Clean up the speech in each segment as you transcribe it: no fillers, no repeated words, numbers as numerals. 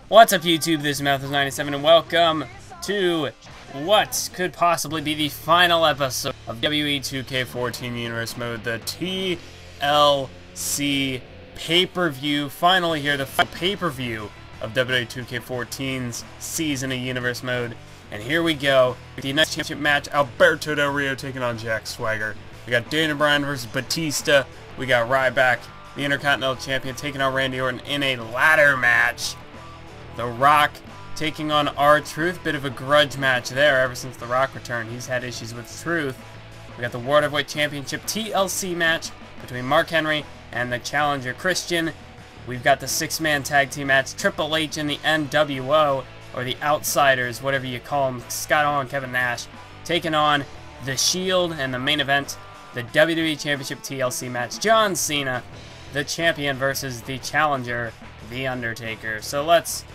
What's up, YouTube? This is Mouths97, and welcome to what could possibly be the final episode of WWE 2K14 Universe Mode, the TLC pay-per-view. Finally here, the final pay-per-view of WWE 2K14's Season of Universe Mode. And here we go, the United Championship match, Alberto Del Rio taking on Jack Swagger. We got Bryan versus Batista. We got Ryback, the Intercontinental Champion, taking on Randy Orton in a ladder match. The Rock taking on R-Truth. Bit of a grudge match there ever since The Rock returned. He's had issues with Truth. We got the World Heavyweight Championship TLC match between Mark Henry and the challenger Christian. We've got the six-man tag team match, Triple H and the NWO, or the Outsiders, whatever you call them, Scott Hall and Kevin Nash, taking on The Shield, and the main event, the WWE Championship TLC match, John Cena, the champion versus the challenger, The Undertaker. So let's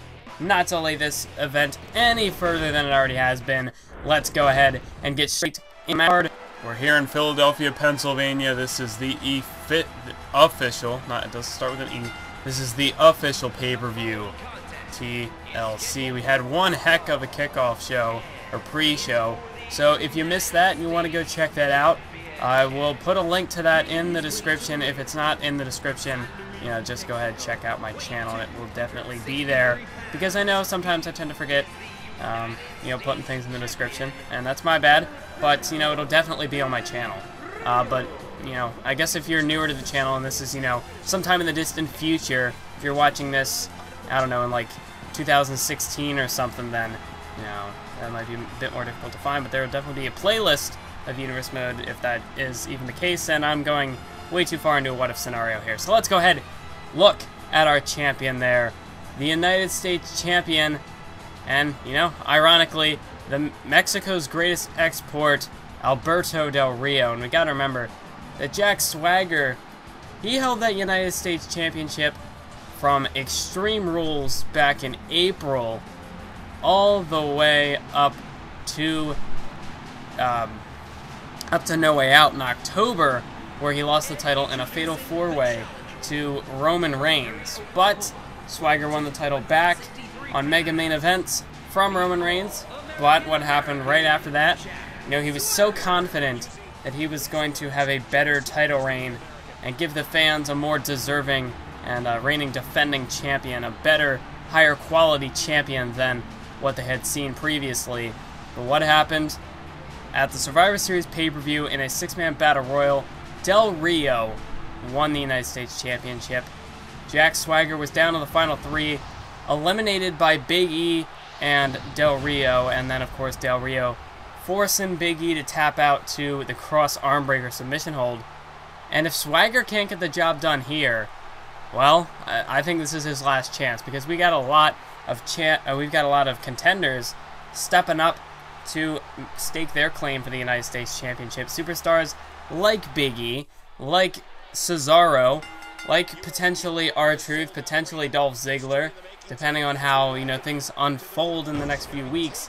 not delay this event any further than it already has been. Let's go ahead and get straight in my card. We're here in Philadelphia, Pennsylvania. This is the official, it doesn't start with an E. This is the official pay-per-view, TLC. We had one heck of a kickoff show, or pre-show. So if you missed that and you want to go check that out, I will put a link to that in the description. If it's not in the description, you know, just go ahead and check out my channel. It will definitely be there, because I know sometimes I tend to forget, you know, putting things in the description, and that's my bad. But, you know, it'll definitely be on my channel. But, you know, I guess if you're newer to the channel and this is, you know, sometime in the distant future, if you're watching this, I don't know, in like 2016 or something, then, you know, that might be a bit more difficult to find. But there will definitely be a playlist of Universe Mode if that is even the case, and I'm going way too far into a what-if scenario here. So let's go ahead, look at our champion there, the United States champion, and, you know, ironically, the Mexico's greatest export, Alberto Del Rio. And we gotta remember that Jack Swagger, he held that United States Championship from Extreme Rules back in April all the way up to No Way Out in October, where he lost the title in a fatal four-way to Roman Reigns. But Swagger won the title back on Mega Main Events from Roman Reigns. But what happened right after that, you know, he was so confident that he was going to have a better title reign and give the fans a more deserving and reigning defending champion, a better, higher quality champion than what they had seen previously. But what happened? At the Survivor Series pay-per-view in a six-man battle royal, Del Rio won the United States Championship. Jack Swagger was down to the final three, eliminated by Big E and Del Rio, and then, of course, Del Rio forcing Big E to tap out to the cross armbreaker submission hold. And if Swagger can't get the job done here, well, I think this is his last chance, because we got a lot of contenders stepping up to stake their claim for the United States Championship. Superstars like Big E, like Cesaro, like potentially R-Truth, potentially Dolph Ziggler, depending on how, you know, things unfold in the next few weeks.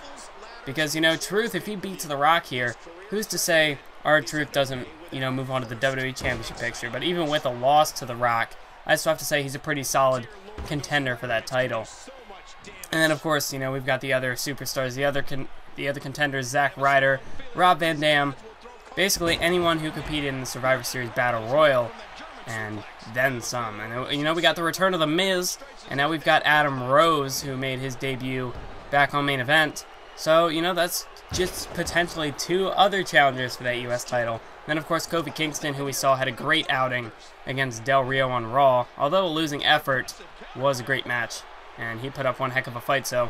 Because, you know, Truth, if he beats The Rock here, who's to say R-Truth doesn't, you know, move on to the WWE Championship picture? But even with a loss to The Rock, I still have to say he's a pretty solid contender for that title. And then, of course, you know, we've got the other superstars, the other contenders, Zack Ryder, Rob Van Dam, basically anyone who competed in the Survivor Series Battle Royal, and then some. And, you know, we got the return of The Miz, and now we've got Adam Rose, who made his debut back on Main Event. So, you know, that's just potentially two other challengers for that U.S. title. And then, of course, Kofi Kingston, who we saw had a great outing against Del Rio on Raw. Although a losing effort, was a great match, and he put up one heck of a fight. So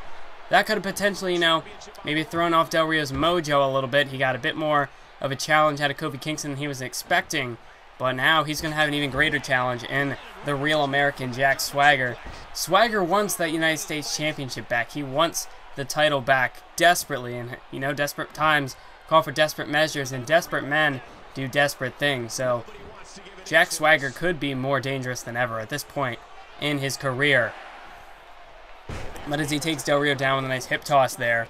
that could have potentially, you know, maybe thrown off Del Rio's mojo a little bit. He got a bit more of a challenge out of Kofi Kingston than he was expecting. But now he's going to have an even greater challenge in the real American Jack Swagger. Swagger wants that United States Championship back. He wants the title back desperately. And, you know, desperate times call for desperate measures, and desperate men do desperate things. So Jack Swagger could be more dangerous than ever at this point in his career. But as he takes Del Rio down with a nice hip toss there.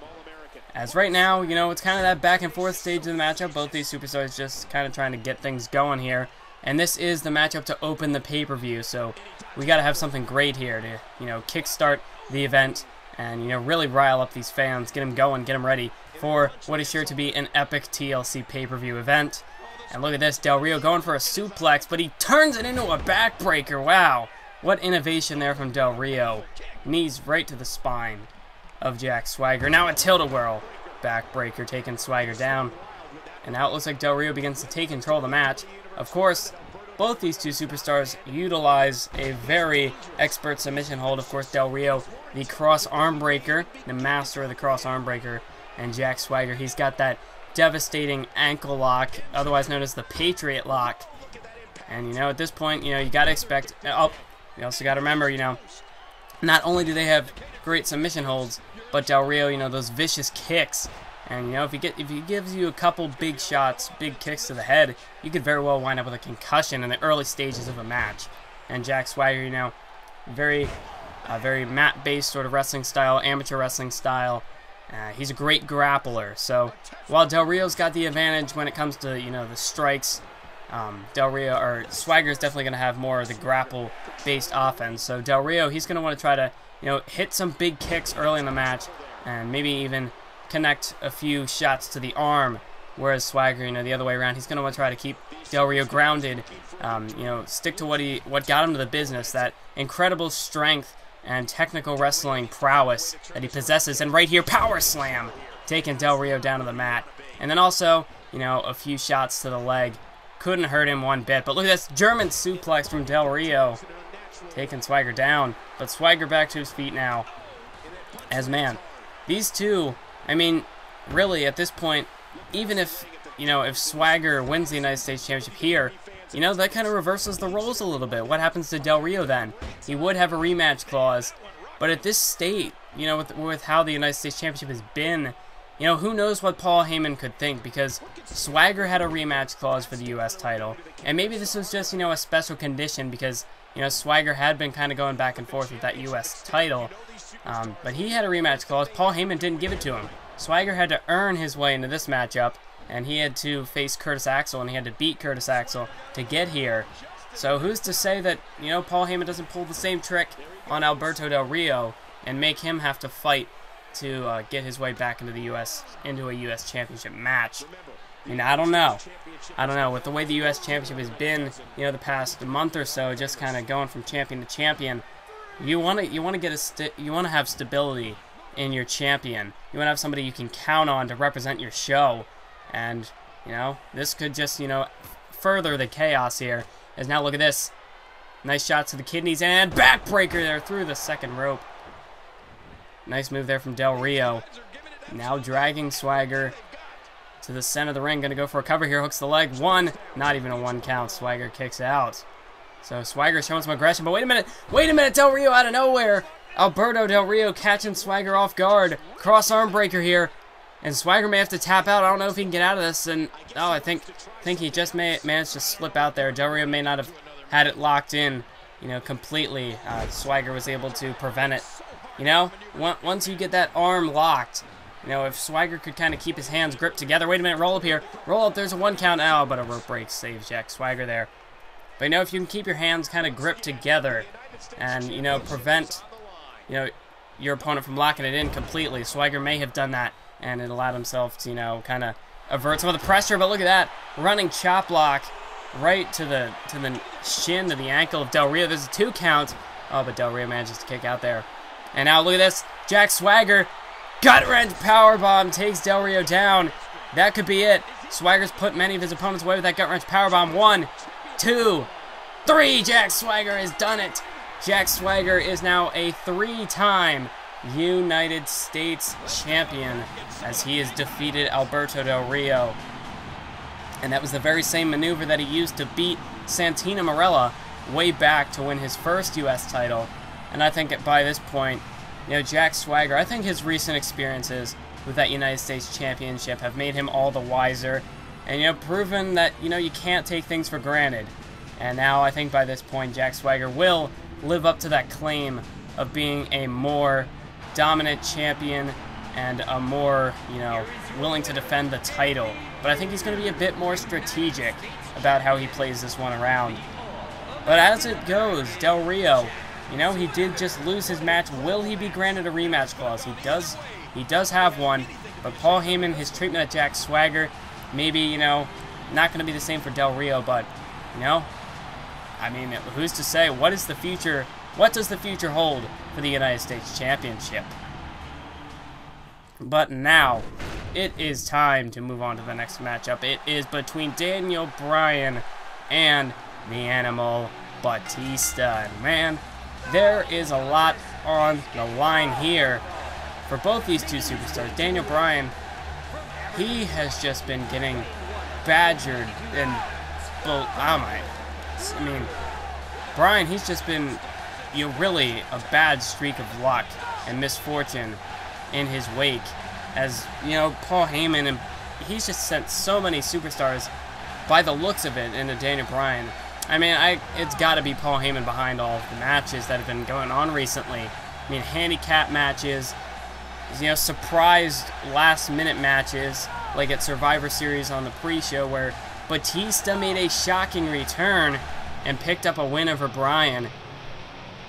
As right now, you know, it's kind of that back and forth stage of the matchup. Both these superstars just kind of trying to get things going here. And this is the matchup to open the pay-per-view, so we got to have something great here to, kickstart the event and, really rile up these fans, get them going, get them ready for what is sure to be an epic TLC pay-per-view event. And look at this, Del Rio going for a suplex, but he turns it into a backbreaker. Wow, what innovation there from Del Rio. Knees right to the spine of Jack Swagger. Now a tilt-a-whirl backbreaker taking Swagger down. And now it looks like Del Rio begins to take control of the match. Of course, both these two superstars utilize a very expert submission hold. Of course, Del Rio, the cross arm breaker, the master of the cross arm breaker, and Jack Swagger, he's got that devastating ankle lock, otherwise known as the Patriot lock. And, at this point, you got to expect... Oh, you also got to remember, not only do they have great submission holds, but Del Rio, those vicious kicks. And, if he gives you a couple big shots, big kicks to the head, you could very well wind up with a concussion in the early stages of a match. And Jack Swagger, very mat-based sort of wrestling style, amateur wrestling style. He's a great grappler. So while Del Rio's got the advantage when it comes to, the strikes, Swagger is definitely going to have more of the grapple-based offense. So Del Rio, he's going to want to try to, hit some big kicks early in the match and maybe even connect a few shots to the arm, whereas Swagger, the other way around, he's going to want to try to keep Del Rio grounded, stick to what got him to the business, that incredible strength and technical wrestling prowess that he possesses. And right here, power slam, taking Del Rio down to the mat. And then also, a few shots to the leg. Couldn't hurt him one bit. But look at this German suplex from Del Rio, taking Swagger down. But Swagger back to his feet now. As man, these two, really at this point, even if, if Swagger wins the United States Championship here, that kind of reverses the roles a little bit. What happens to Del Rio then? He would have a rematch clause, but at this state, with how the United States Championship has been, who knows what Paul Heyman could think, because Swagger had a rematch clause for the U.S. title, and maybe this was just, a special condition because, Swagger had been kind of going back and forth with that U.S. title, but he had a rematch clause. Paul Heyman didn't give it to him. Swagger had to earn his way into this matchup, and he had to face Curtis Axel, and he had to beat Curtis Axel to get here. So who's to say that, Paul Heyman doesn't pull the same trick on Alberto Del Rio and make him have to fight to get his way back into a U.S. Championship match? I don't know. With the way the U.S. Championship has been, the past month or so, just kind of going from champion to champion, you want to have stability in your champion. You want to have somebody you can count on to represent your show. And, this could just, further the chaos here. As now, look at this. Nice shot to the kidneys and backbreaker there through the second rope. Nice move there from Del Rio. Now dragging Swagger to the center of the ring. Going to go for a cover here. Hooks the leg. One. Not even a one count. Swagger kicks out. So Swagger showing some aggression. But wait a minute. Del Rio out of nowhere. Alberto Del Rio catching Swagger off guard. Cross arm breaker here. And Swagger may have to tap out. I don't know if he can get out of this. And I think he just managed to slip out there. Del Rio may not have had it locked in, completely. Swagger was able to prevent it. Once you get that arm locked, if Swagger could kind of keep his hands gripped together. Wait a minute, roll up here. Roll up, there's a one count. Oh, but a rope break saves Jack Swagger there. But, if you can keep your hands kind of gripped together and, prevent, your opponent from locking it in completely, Swagger may have done that. And it allowed himself to, kind of avert some of the pressure. But look at that. Running chop block right to the shin, to the ankle of Del Rio. There's a 2 count. Oh, but Del Rio manages to kick out there. And now look at this. Jack Swagger. Gut-wrench powerbomb takes Del Rio down. That could be it. Swagger's put many of his opponents away with that gut-wrench powerbomb. 1, 2, 3. Jack Swagger has done it. Jack Swagger is now a 3-time United States champion as he has defeated Alberto Del Rio. And that was the very same maneuver that he used to beat Santino Marella way back to win his first U.S. title. And I think by this point, Jack Swagger, I think his recent experiences with that United States Championship have made him all the wiser and, proven that, you can't take things for granted. And now I think by this point, Jack Swagger will live up to that claim of being a more dominant champion and a more, willing to defend the title. But I think he's going to be a bit more strategic. about how he plays this one around. But as it goes, Del Rio, you know, he did just lose his match. Will he be granted a rematch clause? He does have one, but Paul Heyman, his treatment of Jack Swagger, maybe, you know, not going to be the same for Del Rio, but, you know, I mean, who's to say? What is the future? What does the future hold for the United States Championship? But now, it is time to move on to the next matchup. It is between Daniel Bryan and the Animal Batista. And man, there is a lot on the line here for both these two superstars. Daniel Bryan, he has just been getting badgered and, well, I mean, Bryan, he's just been, you know, really a bad streak of luck and misfortune in his wake. As, you know, Paul Heyman, and he's just sent so many superstars, by the looks of it, into Daniel Bryan. I mean, it's got to be Paul Heyman behind all of the matches that have been going on recently. I mean, handicap matches, you know, surprised last-minute matches, like at Survivor Series on the pre-show, where Batista made a shocking return and picked up a win over Bryan.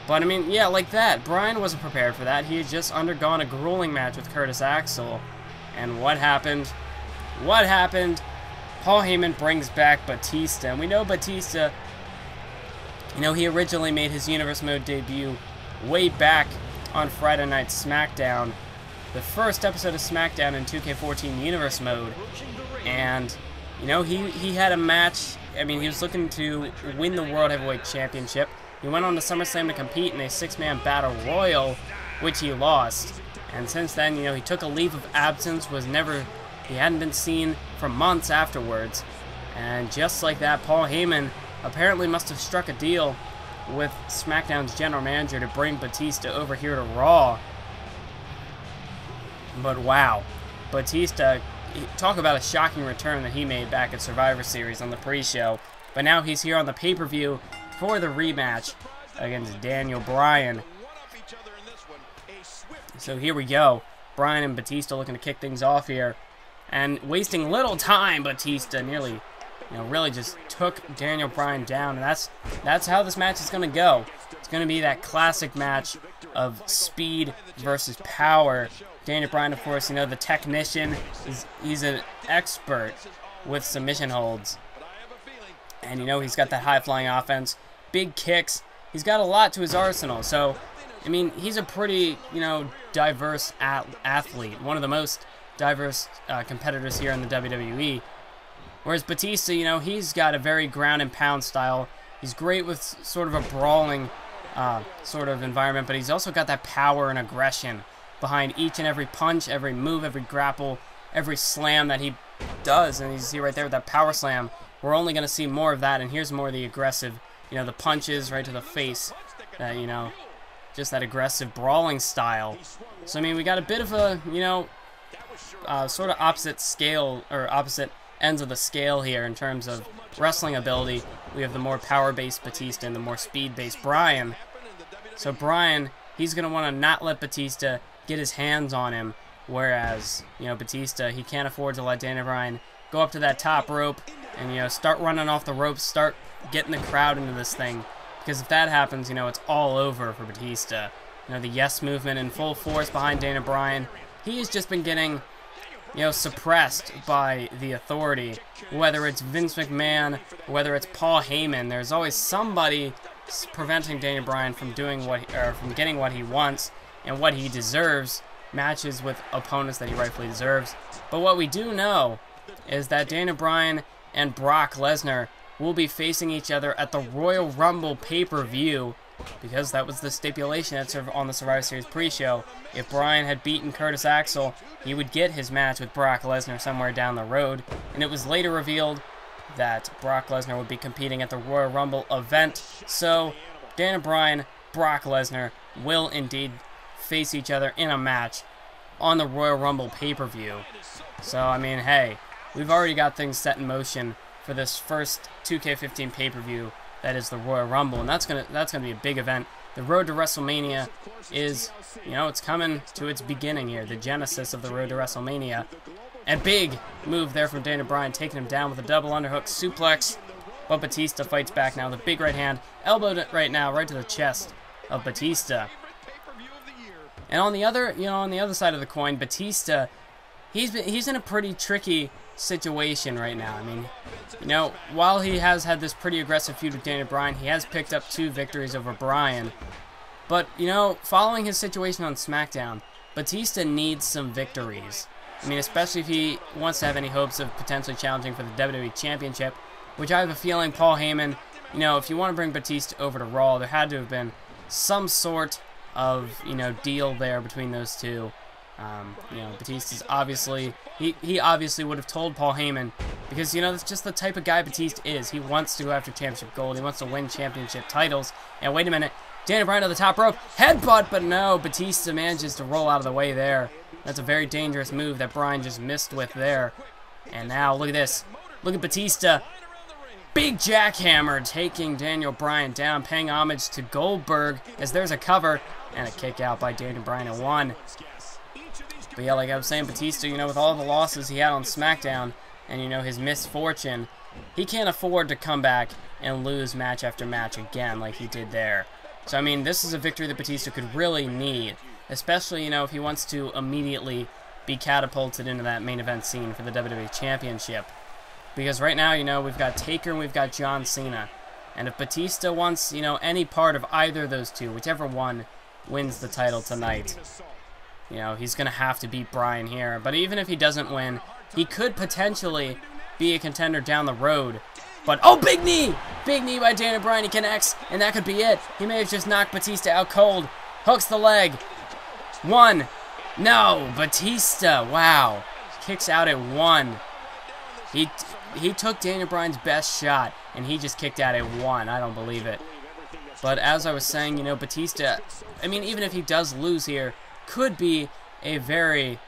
But, I mean, yeah, like that. Bryan wasn't prepared for that. He had just undergone a grueling match with Curtis Axel. And what happened? What happened? Paul Heyman brings back Batista. And we know Batista, you know, he originally made his Universe Mode debut way back on Friday Night SmackDown. The first episode of SmackDown in 2K14 Universe Mode. And, you know, he had a match. I mean, he was looking to win the World Heavyweight Championship. He went on to SummerSlam to compete in a 6-man battle royal, which he lost. And since then, you know, he took a leave of absence, he hadn't been seen for months afterwards. And just like that, Paul Heyman apparently must have struck a deal with SmackDown's general manager to bring Batista over here to Raw. But wow, Batista, talk about a shocking return that he made back at Survivor Series on the pre-show. But now he's here on the pay-per-view for the rematch against Daniel Bryan. So here we go. Bryan and Batista looking to kick things off here. And wasting little time, Batista nearly, you know, really just took Daniel Bryan down. And that's how this match is going to go. It's going to be that classic match of speed versus power. Daniel Bryan, of course, you know, the technician, he's an expert with submission holds. And, you know, he's got that high-flying offense, big kicks. He's got a lot to his arsenal. So, I mean, he's a pretty, you know, diverse athlete. One of the most diverse competitors here in the WWE. Whereas Batista, you know, he's got a very ground-and-pound style. He's great with sort of a brawling sort of environment, but he's also got that power and aggression behind each and every punch, every move, every grapple, every slam that he does. And you see right there with that power slam, we're only going to see more of that, and here's more of the aggressive, you know, the punches right to the face, you know, just that aggressive brawling style. So, I mean, we got a bit of a, you know, sort of opposite scale, or opposite ends of the scale here in terms of wrestling ability. We have the more power-based Batista and the more speed-based Bryan. So Bryan, he's going to want to not let Batista get his hands on him, whereas, you know, Batista, he can't afford to let Daniel Bryan go up to that top rope and, you know, start running off the ropes, start getting the crowd into this thing. Because if that happens, you know, it's all over for Batista. You know, the yes movement in full force behind Daniel Bryan. He's just been getting, you know, suppressed by the authority. Whether it's Vince McMahon, whether it's Paul Heyman, there's always somebody preventing Daniel Bryan from doing from getting what he wants and what he deserves, matches with opponents that he rightfully deserves. But what we do know is that Daniel Bryan and Brock Lesnar will be facing each other at the Royal Rumble pay-per-view, because that was the stipulation on the Survivor Series pre-show. If Bryan had beaten Curtis Axel, he would get his match with Brock Lesnar somewhere down the road, and it was later revealed that Brock Lesnar would be competing at the Royal Rumble event. So Daniel Bryan, Brock Lesnar will indeed face each other in a match on the Royal Rumble pay-per-view. So, I mean, hey, we've already got things set in motion for this first 2K15 pay-per-view, that is the Royal Rumble, and that's gonna be a big event. The road to WrestleMania is, you know, it's coming to its beginning here, the genesis of the road to WrestleMania. A big move there from Daniel Bryan, taking him down with a double underhook suplex, but Batista fights back now. The big right hand, elbow right now, right to the chest of Batista. And on the other, on the other side of the coin, Batista, he's in a pretty tricky situation right now. I mean, while he has had this pretty aggressive feud with Daniel Bryan, he has picked up 2 victories over Bryan. But, following his situation on SmackDown, Batista needs some victories. I mean, especially if he wants to have any hopes of potentially challenging for the WWE Championship, which I have a feeling Paul Heyman, if you want to bring Batista over to Raw, there had to have been some sort of, deal there between those two. Batista's obviously, he obviously would have told Paul Heyman, because, that's just the type of guy Batista is. He wants to go after championship gold. He wants to win championship titles. And wait a minute, Daniel Bryan to the top rope, headbutt, but no, Batista manages to roll out of the way there. That's a very dangerous move that Bryan just missed with there. And now, look at this. Look at Batista. Big jackhammer taking Daniel Bryan down, paying homage to Goldberg, as there's a cover and a kick out by Daniel Bryan at 1. But yeah, like I was saying, Batista, with all the losses he had on SmackDown and, his misfortune, he can't afford to come back and lose match after match again like he did there. So, I mean, this is a victory that Batista could really need, especially, if he wants to immediately be catapulted into that main event scene for the WWE Championship. Because right now, we've got Taker and we've got John Cena. And if Batista wants, any part of either of those two, whichever one wins the title tonight, he's going to have to beat Bryan here. But even if he doesn't win, he could potentially be a contender down the road. But, oh, big knee! Big knee by Daniel Bryan. He connects, and that could be it. He may have just knocked Batista out cold. Hooks the leg. 1. No, Batista, wow. Kicks out at 1. He took Daniel Bryan's best shot, and he just kicked out at 1. I don't believe it. But as I was saying, Batista, I mean, even if he does lose here, could be a very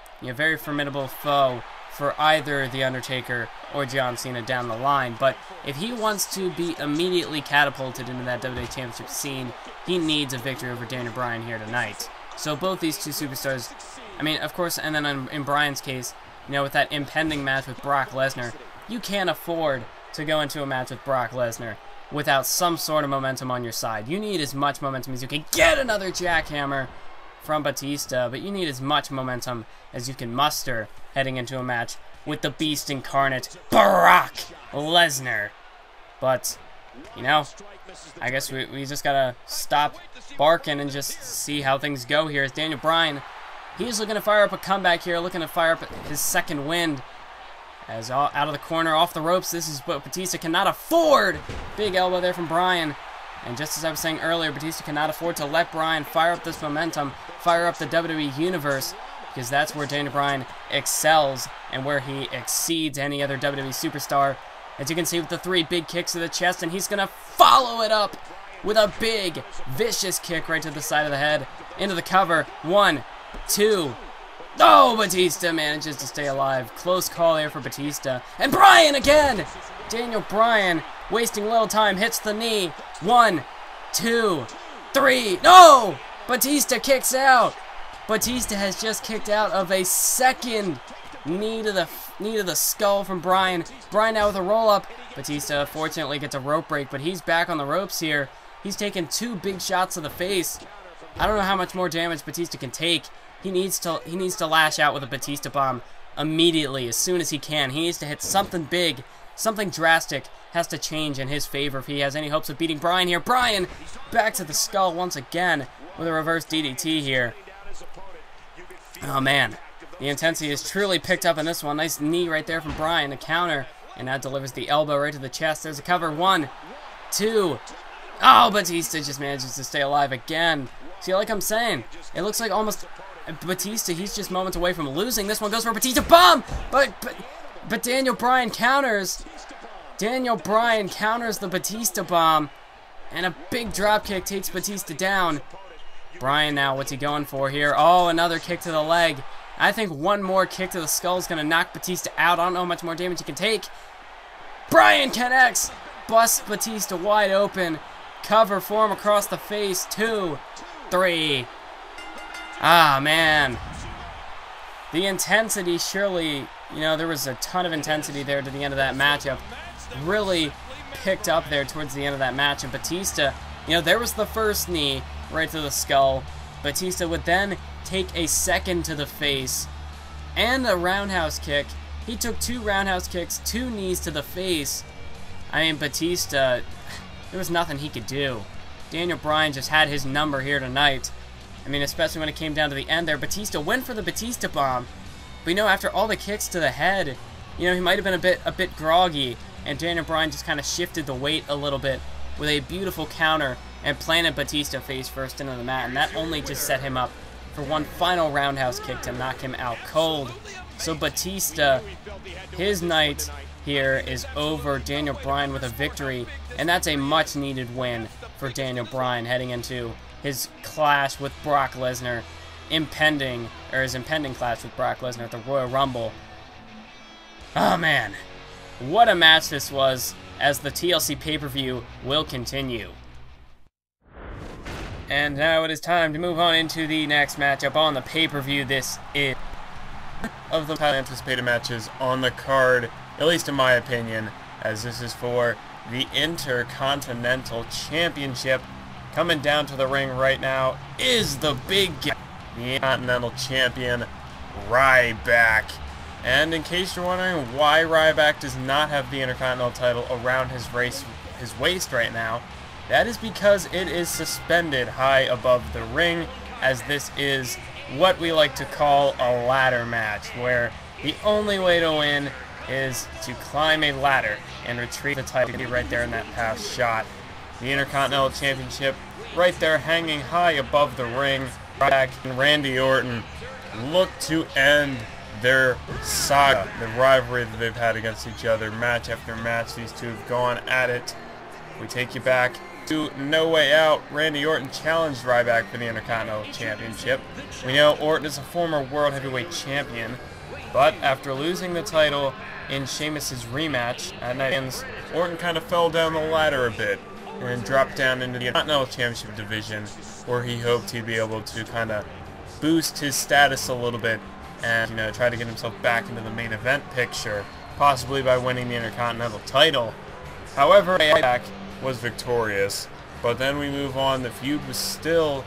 formidable foe for either The Undertaker or John Cena down the line. But if he wants to be immediately catapulted into that WWE Championship scene, he needs a victory over Daniel Bryan here tonight. So both these two superstars, I mean, of course, and then in Bryan's case, with that impending match with Brock Lesnar, you can't afford to go into a match with Brock Lesnar without some sort of momentum on your side. You need as much momentum as you can get. Another jackhammer from Batista, but you need as much momentum as you can muster heading into a match with the Beast incarnate, Brock Lesnar. But, I guess we just gotta stop barking and just see how things go here. As Daniel Bryan, he's looking to fire up a comeback here, looking to fire up his second wind. As out of the corner, off the ropes, this is what Batista cannot afford. Big elbow there from Bryan. And just as I was saying earlier, Batista cannot afford to let Bryan fire up this momentum, fire up the WWE Universe, because that's where Daniel Bryan excels and where he exceeds any other WWE superstar. As you can see with the 3 big kicks to the chest, and he's going to follow it up with a big, vicious kick right to the side of the head. Into the cover. 1, 2. Oh, Batista manages to stay alive. Close call there for Batista. And Bryan again! Daniel Bryan, wasting little time, hits the knee. 1, 2, 3. No! Batista kicks out. Batista has just kicked out of a second knee to the skull from Bryan. Bryan now with a roll-up. Batista fortunately gets a rope break, but he's back on the ropes here. He's taken 2 big shots to the face. I don't know how much more damage Batista can take. He needs to lash out with a Batista bomb immediately, as soon as he can. He needs to hit something big, something drastic has to change in his favor if he has any hopes of beating Bryan here. Bryan back to the skull once again with a reverse DDT here. Oh man, the intensity is truly picked up in this one. Nice knee right there from Bryan, a counter, and that delivers the elbow right to the chest. There's a cover. 1, 2. Oh, Batista just manages to stay alive again. See, like I'm saying, it looks like almost Batista, he's just moments away from losing. This one goes for Batista bomb, but Daniel Bryan counters. Daniel Bryan counters the Batista bomb, and a big drop kick takes Batista down. Bryan now, what's he going for here? Oh, another kick to the leg. I think one more kick to the skull is going to knock Batista out. I don't know how much more damage he can take. Bryan connects, busts Batista wide open. Cover for him across the face. 2, 3. Ah, man. The intensity surely, there was a ton of intensity there to the end of that matchup. Really picked up there towards the end of that match, and Batista, you know, there was the first knee right to the skull. Batista would then take a second to the face and a roundhouse kick. He took 2 roundhouse kicks, 2 knees to the face. I mean, Batista, there was nothing he could do. Daniel Bryan just had his number here tonight. I mean, especially when it came down to the end there. Batista went for the Batista bomb. But, you know, after all the kicks to the head, you know, he might have been a bit groggy. And Daniel Bryan just kind of shifted the weight a little bit with a beautiful counter and planted Batista face first into the mat. And that only just set him up for one final roundhouse kick to knock him out cold. So Batista, his night here is over. Daniel Bryan with a victory. And that's a much needed win for Daniel Bryan heading into his clash with Brock Lesnar, his impending clash with Brock Lesnar at the Royal Rumble. Oh man, what a match this was, as the TLC pay-per-view will continue. And now it is time to move on into the next matchup on the pay-per-view. This is of the highly anticipated matches on the card, at least in my opinion, as this is for the Intercontinental Championship. Coming down to the ring right now is the big guy, the Intercontinental Champion, Ryback. And in case you're wondering why Ryback does not have the Intercontinental title around his waist right now, that is because it is suspended high above the ring, as this is what we like to call a ladder match, where the only way to win is to climb a ladder and retrieve the title right there in that past shot. The Intercontinental Championship right there hanging high above the ring. Ryback and Randy Orton look to end their saga, the rivalry that they've had against each other. Match after match, these two have gone at it. We take you back to No Way Out. Randy Orton challenged Ryback for the Intercontinental Championship. We know Orton is a former World Heavyweight Champion, but after losing the title in Sheamus' rematch at Night, Orton kind of fell down the ladder a bit and dropped down into the Intercontinental Championship division, where he hoped he'd be able to kind of boost his status a little bit and, you know, try to get himself back into the main event picture, possibly by winning the Intercontinental title. However, Ryback was victorious, but then we move on. The feud was still,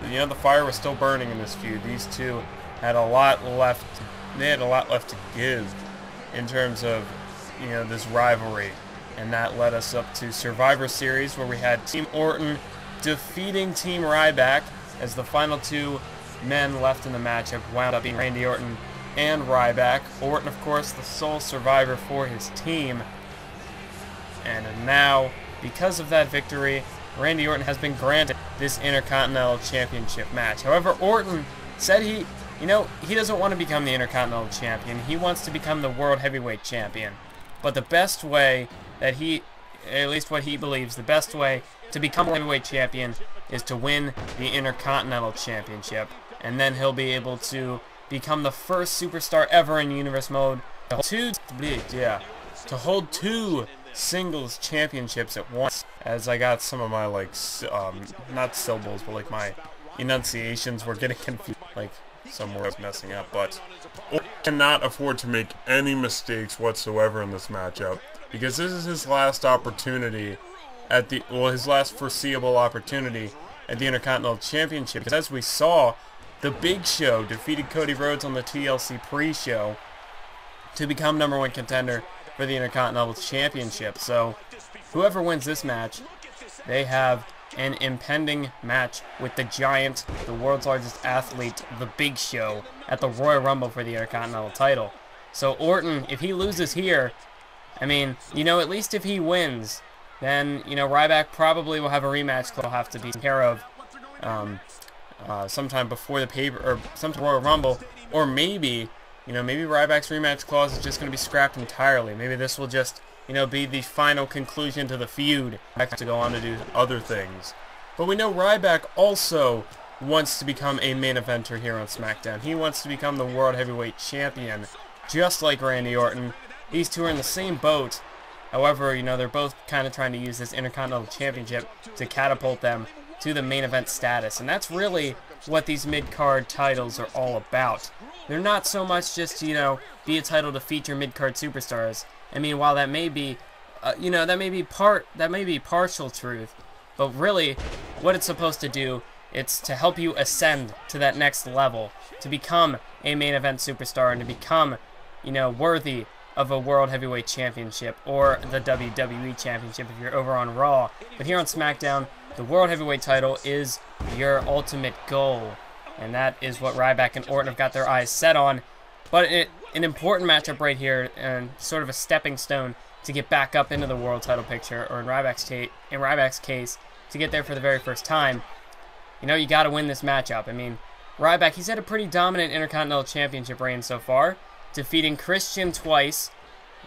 you know, the fire was still burning in this feud. These two had a lot left. They had a lot left to give in terms of, you know, this rivalry. And that led us up to Survivor Series, where we had Team Orton defeating Team Ryback, as the final 2 men left in the matchup wound up being Randy Orton and Ryback. Orton, of course, the sole survivor for his team. And now, because of that victory, Randy Orton has been granted this Intercontinental Championship match. However, Orton said he doesn't want to become the Intercontinental Champion. He wants to become the World Heavyweight Champion. But the best way that at least what he believes, the best way to become World Heavyweight Champion is to win the Intercontinental Championship. And then he'll be able to become the first superstar ever in Universe Mode to hold 2 singles championships at once. As I got some of my, like, not syllables, but like my enunciations were getting confused, like some words messing up, but Orton cannot afford to make any mistakes whatsoever in this matchup, because this is his last opportunity at his last foreseeable opportunity at the Intercontinental Championship. Because as we saw, the Big Show defeated Cody Rhodes on the TLC pre-show to become #1 contender for the Intercontinental Championship. So whoever wins this match, they have an impending match with the Giant, the world's largest athlete, the Big Show, at the Royal Rumble for the Intercontinental title. So Orton, if he loses here, I mean, you know, at least if he wins, then, you know, Ryback probably will have a rematch that will have to be taken care of sometime before the sometime Royal Rumble, or maybe, you know, maybe Ryback's rematch clause is just going to be scrapped entirely. Maybe this will just, you know, be the final conclusion to the feud. I have to go on to do other things. But we know Ryback also wants to become a main eventer here on SmackDown. He wants to become the World Heavyweight Champion, just like Randy Orton. These two are in the same boat. However, you know, they're both kind of trying to use this Intercontinental Championship to catapult them to the main event status. And that's really what these mid-card titles are all about. They're not so much just, you know, be a title to feature mid-card superstars. I mean, while that may be you know, that may be partial truth, but really, what it's supposed to do, it's to help you ascend to that next level, to become a main event superstar and to become, you know, worthy of a World Heavyweight Championship or the WWE Championship if you're over on Raw. But here on SmackDown, the World Heavyweight title is your ultimate goal, and that is what Ryback and Orton have got their eyes set on. But an important matchup right here, and sort of a stepping stone to get back up into the world title picture, or in Ryback's case, to get there for the very first time. You know, you got to win this matchup. I mean, Ryback, he's had a pretty dominant Intercontinental Championship reign so far, defeating Christian twice,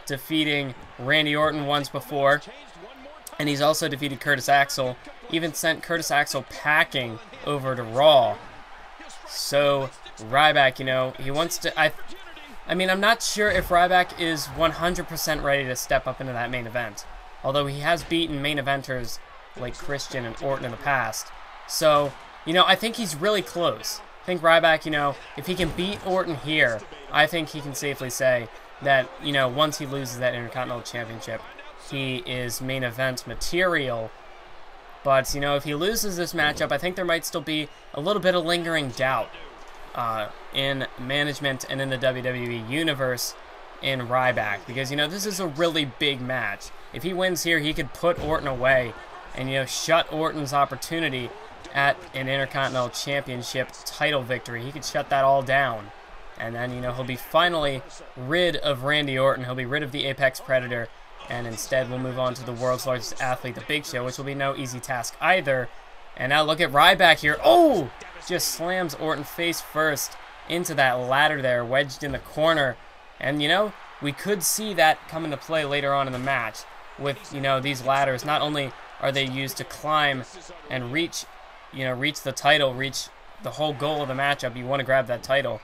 defeating Randy Orton once before, and he's also defeated Curtis Axel, even sent Curtis Axel packing over to Raw. So, Ryback, you know, he wants to... I mean, I'm not sure if Ryback is 100% ready to step up into that main event, although he has beaten main eventers like Christian and Orton in the past. So, you know, I think he's really close. I think Ryback, you know, if he can beat Orton here, I think he can safely say that, you know, once he loses that Intercontinental Championship, he is main event material. But, you know, if he loses this matchup, I think there might still be a little bit of lingering doubt in management and in the WWE Universe in Ryback. Because, you know, this is a really big match. If he wins here, he could put Orton away and, you know, shut Orton's opportunity at an Intercontinental Championship title victory. He could shut that all down. And then, you know, he'll be finally rid of Randy Orton. He'll be rid of the Apex Predator. And instead, we'll move on to the world's largest athlete, The Big Show, which will be no easy task either. And now look at Ryback here. Oh! Just slams Orton face first into that ladder there, wedged in the corner. And, you know, we could see that come into play later on in the match with, you know, these ladders. Not only are they used to climb and reach, you know, reach the title, reach the whole goal of the matchup. You want to grab that title.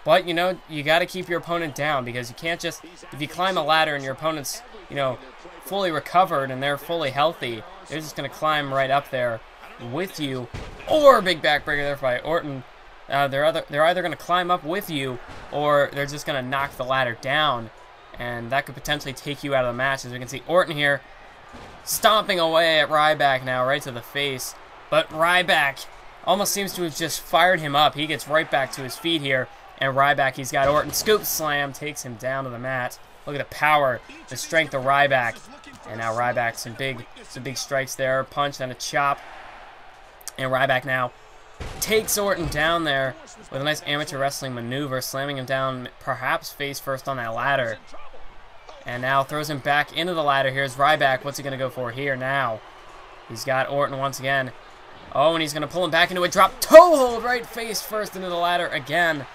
But, you know, you got to keep your opponent down, because you can't just, if you climb a ladder and your opponent's, you know, fully recovered and they're fully healthy, they're just going to climb right up there with you. Or big backbreaker there by Orton. They're either going to climb up with you, or they're just going to knock the ladder down, and that could potentially take you out of the match. As we can see, Orton here stomping away at Ryback now, right to the face. But Ryback almost seems to have just fired him up. He gets right back to his feet here. And Ryback, he's got Orton. Scoop slam, takes him down to the mat. Look at the power, the strength of Ryback. And now Ryback, some big strikes there. Punch, then a chop. And Ryback now takes Orton down there with a nice amateur wrestling maneuver, slamming him down perhaps face first on that ladder. And now throws him back into the ladder. Here's Ryback. What's he going to go for here now? He's got Orton once again. Oh, and he's going to pull him back into a drop toe hold right face first into the ladder again.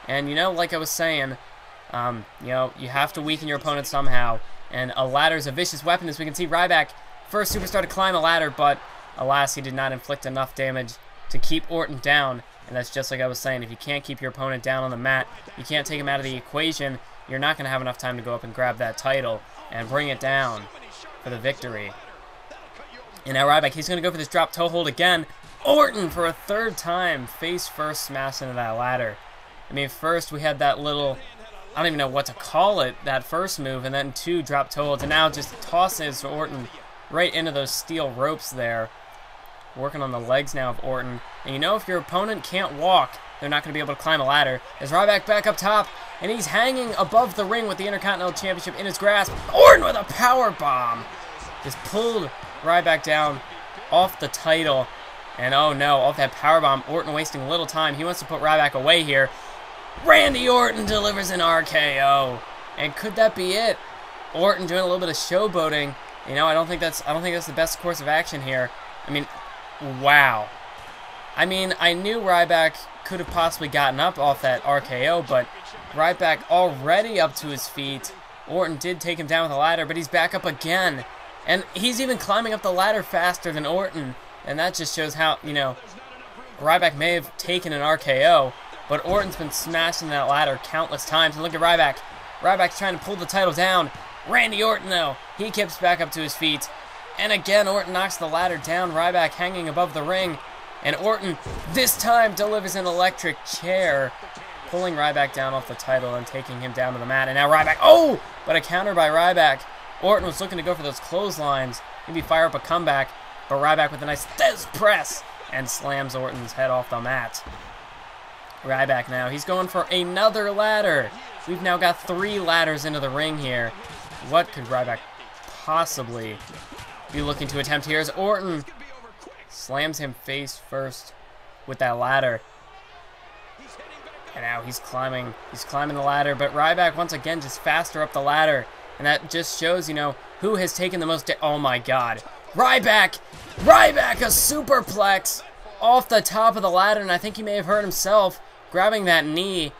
And, you know, like I was saying, you know, you have to weaken your opponent somehow. And a ladder is a vicious weapon, as we can see. Ryback, first superstar to climb a ladder, but alas, he did not inflict enough damage to keep Orton down. And that's just like I was saying. If you can't keep your opponent down on the mat, you can't take him out of the equation, you're not going to have enough time to go up and grab that title and bring it down for the victory. And now Ryback, he's going to go for this drop toe hold again. Orton, for a third time, face first smash into that ladder. I mean, first we had that little, I don't even know what to call it, that first move, and then two drop toe holds, and now just tosses Orton right into those steel ropes there. Working on the legs now of Orton. And you know, if your opponent can't walk, they're not going to be able to climb a ladder. There's Ryback back up top, and he's hanging above the ring with the Intercontinental Championship in his grasp. Orton with a power bomb. Just pulled Ryback down off the title. And oh no, off that power bomb, Orton wasting little time. He wants to put Ryback away here. Randy Orton delivers an RKO. And could that be it? Orton doing a little bit of showboating. You know, I don't think that's the best course of action here. I mean, wow. I mean, I knew Ryback could have possibly gotten up off that RKO, but Ryback already up to his feet. Orton did take him down with a ladder, but he's back up again. And he's even climbing up the ladder faster than Orton. And that just shows how, you know, Ryback may have taken an RKO, but Orton's been smashing that ladder countless times. And look at Ryback. Ryback's trying to pull the title down. Randy Orton, though, he keeps back up to his feet. And again, Orton knocks the ladder down. Ryback hanging above the ring. And Orton, this time, delivers an electric chair, pulling Ryback down off the title and taking him down to the mat. And now Ryback, oh! But a counter by Ryback. Orton was looking to go for those clotheslines, maybe fire up a comeback, but Ryback with a nice Thez press and slams Orton's head off the mat. Ryback now, he's going for another ladder. We've now got 3 ladders into the ring here. What could Ryback possibly be looking to attempt here as Orton slams him face first with that ladder. And now he's climbing the ladder, but Ryback once again just faster up the ladder. And that just shows, you know, who has taken the most oh my god. Ryback! Ryback, a superplex off the top of the ladder, and I think he may have hurt himself grabbing that knee.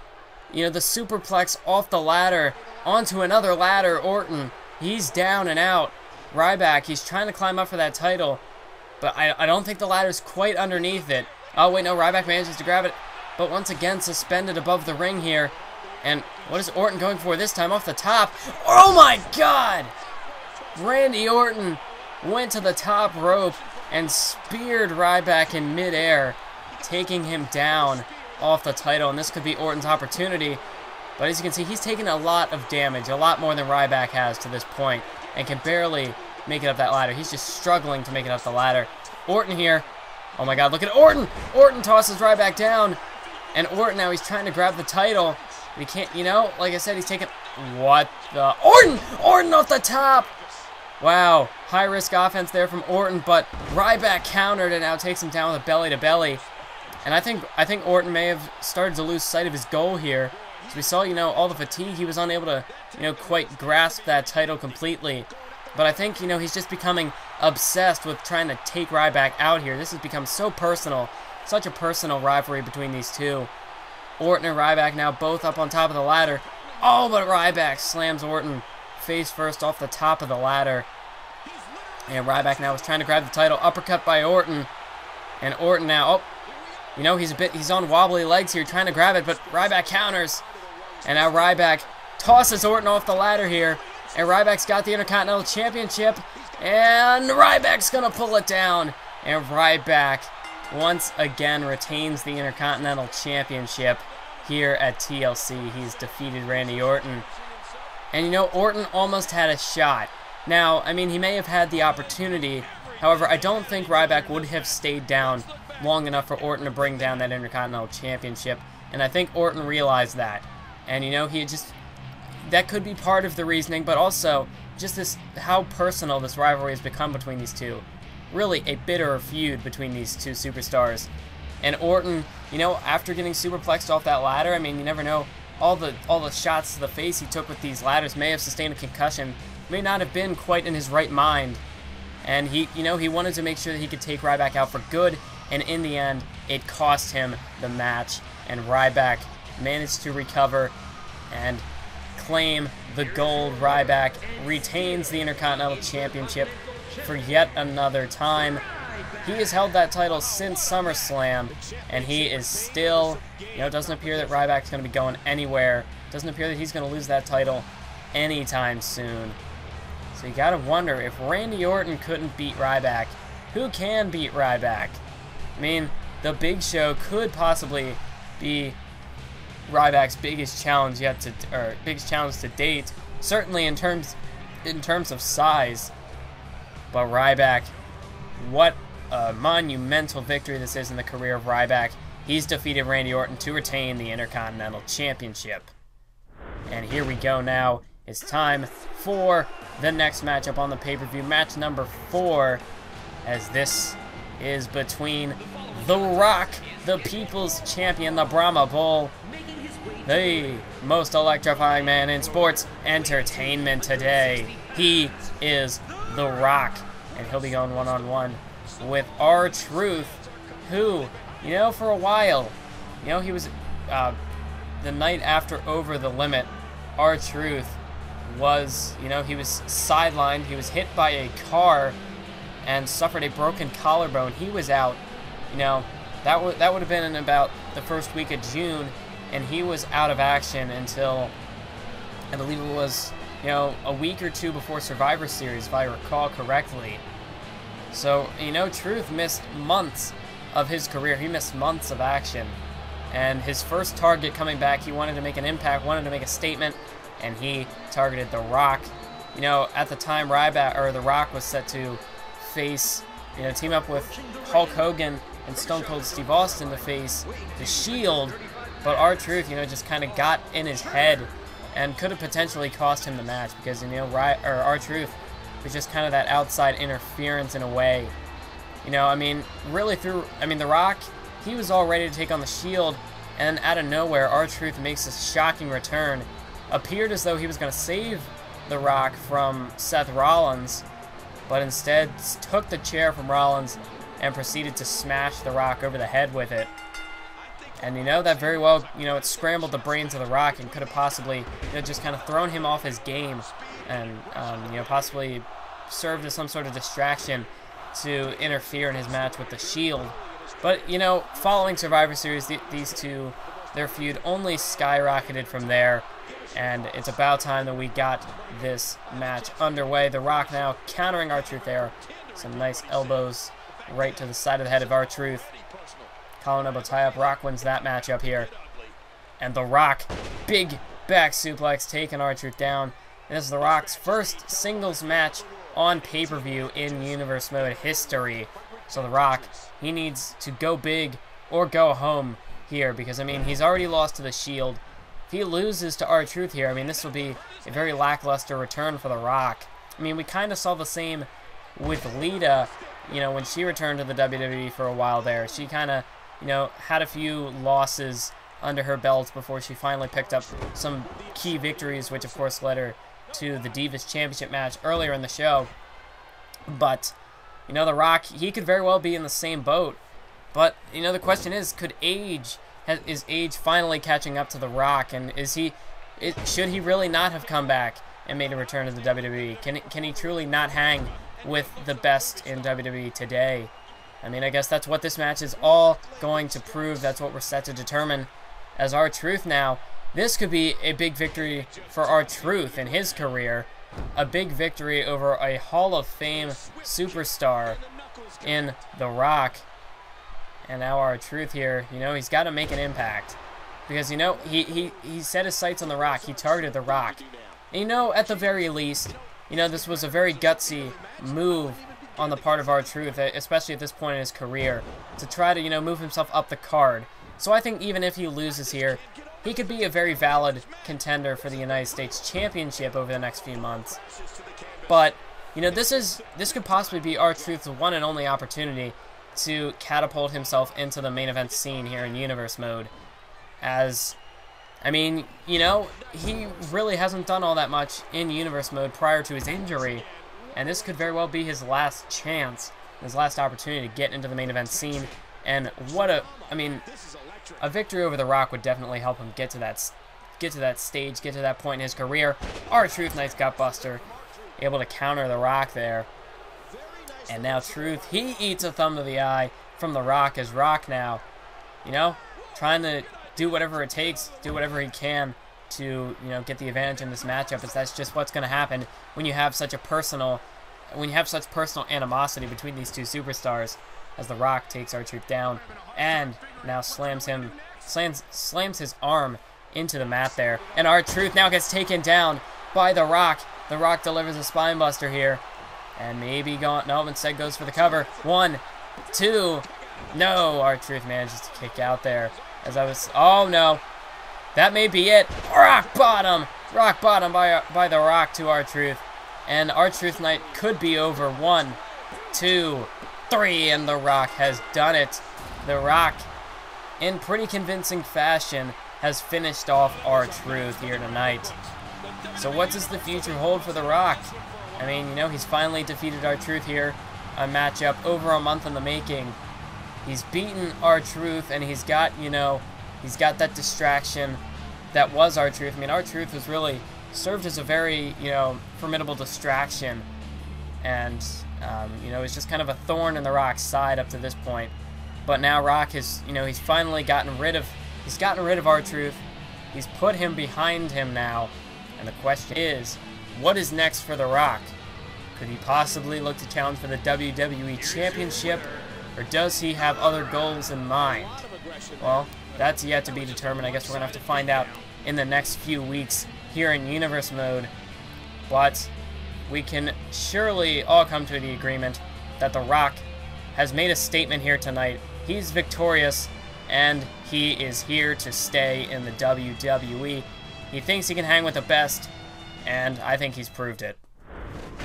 You know, the superplex off the ladder onto another ladder. Orton, he's down and out. Ryback, he's trying to climb up for that title, but I don't think the ladder's quite underneath it. Oh wait, no, Ryback manages to grab it, but once again suspended above the ring here. And what is Orton going for this time off the top? Oh my god! Randy Orton went to the top rope and speared Ryback in midair, taking him down off the title. And this could be Orton's opportunity. But as you can see, he's taken a lot of damage, a lot more than Ryback has to this point, and can barely make it up that ladder. He's just struggling to make it up the ladder. Orton here. Oh my god, look at Orton! Orton tosses Ryback down. And Orton now, he's trying to grab the title. But he can't, you know, like I said, he's taking... What the... Orton! Orton off the top! Wow, high-risk offense there from Orton, but Ryback countered and now takes him down with a belly-to-belly. And I think Orton may have started to lose sight of his goal here. As we saw, you know, all the fatigue, he was unable to, you know, quite grasp that title completely. But I think, you know, he's just becoming obsessed with trying to take Ryback out here. This has become so personal, such a personal rivalry between these two. Orton and Ryback now both up on top of the ladder. Oh, but Ryback slams Orton face first off the top of the ladder. And Ryback now is trying to grab the title. Uppercut by Orton. And Orton now, oh, you know, he's on wobbly legs here trying to grab it, but Ryback counters. And now Ryback tosses Orton off the ladder here. And Ryback's got the Intercontinental Championship. And Ryback's going to pull it down. And Ryback once again retains the Intercontinental Championship here at TLC. He's defeated Randy Orton. And you know, Orton almost had a shot. Now, I mean, he may have had the opportunity. However, I don't think Ryback would have stayed down long enough for Orton to bring down that Intercontinental Championship. And I think Orton realized that. And you know, he just... that could be part of the reasoning, but also just this how personal this rivalry has become between these two. Really a bitter feud between these two superstars. And Orton, you know, after getting superplexed off that ladder, I mean, you never know, all the shots to the face he took with these ladders may have sustained a concussion, may not have been quite in his right mind. And he, you know, he wanted to make sure that he could take Ryback out for good, and in the end, it cost him the match. And Ryback managed to recover and claim the gold. Ryback retains the Intercontinental Championship for yet another time. He has held that title since SummerSlam, and he is still, you know, it doesn't appear that Ryback's going to be going anywhere. It doesn't appear that he's going to lose that title anytime soon. So you got to wonder, if Randy Orton couldn't beat Ryback, who can beat Ryback? I mean, the Big Show could possibly be Ryback's biggest challenge yet to, or biggest challenge to date, certainly in terms of size. But Ryback, what a monumental victory this is in the career of Ryback. He's defeated Randy Orton to retain the Intercontinental Championship. And here we go now. It's time for the next matchup on the pay-per-view, match number 4, as this is between The Rock, the People's Champion, the Brahma Bull, the most electrifying man in sports entertainment today. He is The Rock, and he'll be going one-on-one with R-Truth, who, you know, for a while, you know, he was, the night after Over the Limit, R-Truth was, you know, he was sidelined, he was hit by a car and suffered a broken collarbone. He was out, you know, that would have been in about the first week of June, and he was out of action until, I believe it was, you know, a week or two before Survivor Series, if I recall correctly. So, you know, Truth missed months of his career. He missed months of action. And his first target coming back, he wanted to make an impact, wanted to make a statement, and he targeted The Rock. you know, at the time, Ryback, or The Rock, was set to face, you know, team up with Hulk Hogan and Stone Cold Steve Austin to face The Shield, but R-Truth, you know, just kind of got in his head and could have potentially cost him the match because, you know, R-Truth was just kind of that outside interference in a way. You know, I mean, really The Rock, he was all ready to take on The Shield, and out of nowhere, R-Truth makes a shocking return. Appeared as though he was going to save The Rock from Seth Rollins, but instead took the chair from Rollins and proceeded to smash The Rock over the head with it. And you know, that very well, you know, it scrambled the brains of The Rock and could have possibly, you know, just kind of thrown him off his game and, you know, possibly served as some sort of distraction to interfere in his match with The Shield. But, you know, following Survivor Series, these two, their feud only skyrocketed from there. And it's about time that we got this match underway. The Rock now countering R-Truth there. Some nice elbows right to the side of the head of R-Truth. Collar elbow tie-up. Rock wins that matchup here. And The Rock, big back suplex, taking R-Truth down. And this is The Rock's first singles match on pay-per-view in Universe Mode history. So The Rock, he needs to go big or go home here. Because, I mean, he's already lost to The Shield. If he loses to R-Truth here, I mean, this will be a very lackluster return for The Rock. I mean, we kind of saw the same with Lita, you know, when she returned to the WWE for a while there. She kind of, you know, had a few losses under her belt before she finally picked up some key victories, which of course led her to the Divas Championship match earlier in the show. But, you know, The Rock, he could very well be in the same boat. But, you know, the question is, is age finally catching up to The Rock, and should he really not have come back and made a return to the WWE? Can he truly not hang with the best in WWE today? I mean, I guess that's what this match is all going to prove. That's what we're set to determine. As R-Truth now, this could be a big victory for R-Truth in his career. A big victory over a Hall of Fame superstar in The Rock. And now R-Truth here, you know, he's got to make an impact. Because, you know, he set his sights on The Rock. He targeted The Rock. And, you know, at the very least, you know, this was a very gutsy move on the part of R-Truth, especially at this point in his career, to try to, you know, move himself up the card. So I think even if he loses here, he could be a very valid contender for the United States Championship over the next few months. But, you know, this could possibly be R-Truth's one and only opportunity to catapult himself into the main event scene here in Universe Mode. As, I mean, you know, he really hasn't done all that much in Universe Mode prior to his injury, and this could very well be his last chance, his last opportunity to get into the main event scene. And what a victory over The Rock would definitely help him get to that stage, get to that point in his career. R-Truth, nice gut buster, able to counter The Rock there. And now Truth, he eats a thumb to the eye from The Rock, as Rock now, you know, trying to do whatever it takes, do whatever he can to, you know, get the advantage in this matchup, as that's just what's going to happen when you have such personal animosity between these two superstars, as The Rock takes R-Truth down and now slams his arm into the mat there. And R-Truth now gets taken down by The Rock. The Rock delivers a spine buster here. And maybe instead goes for the cover. 1, 2, no, R-Truth manages to kick out there. Oh no, that may be it. Rock bottom by The Rock to R-Truth. And R-Truth night could be over. 1, 2, 3, and The Rock has done it. The Rock, in pretty convincing fashion, has finished off R-Truth here tonight. So what does the future hold for The Rock? I mean, you know, he's finally defeated R-Truth here. A matchup over a month in the making. He's beaten R-Truth, and he's got, you know, that distraction that was R-Truth. I mean, R-Truth was really served as a very, you know, formidable distraction. And, you know, it's just kind of a thorn in The Rock's side up to this point. But now Rock has, you know, he's finally gotten rid of R-Truth. He's put him behind him now. And the question is, what is next for The Rock? Could he possibly look to challenge for the WWE Championship, or does he have other goals in mind? Well, that's yet to be determined. I guess we're going to have to find out in the next few weeks here in Universe Mode. But we can surely all come to the agreement that The Rock has made a statement here tonight. He's victorious, and he is here to stay in the WWE. He thinks he can hang with the best, and I think he's proved it.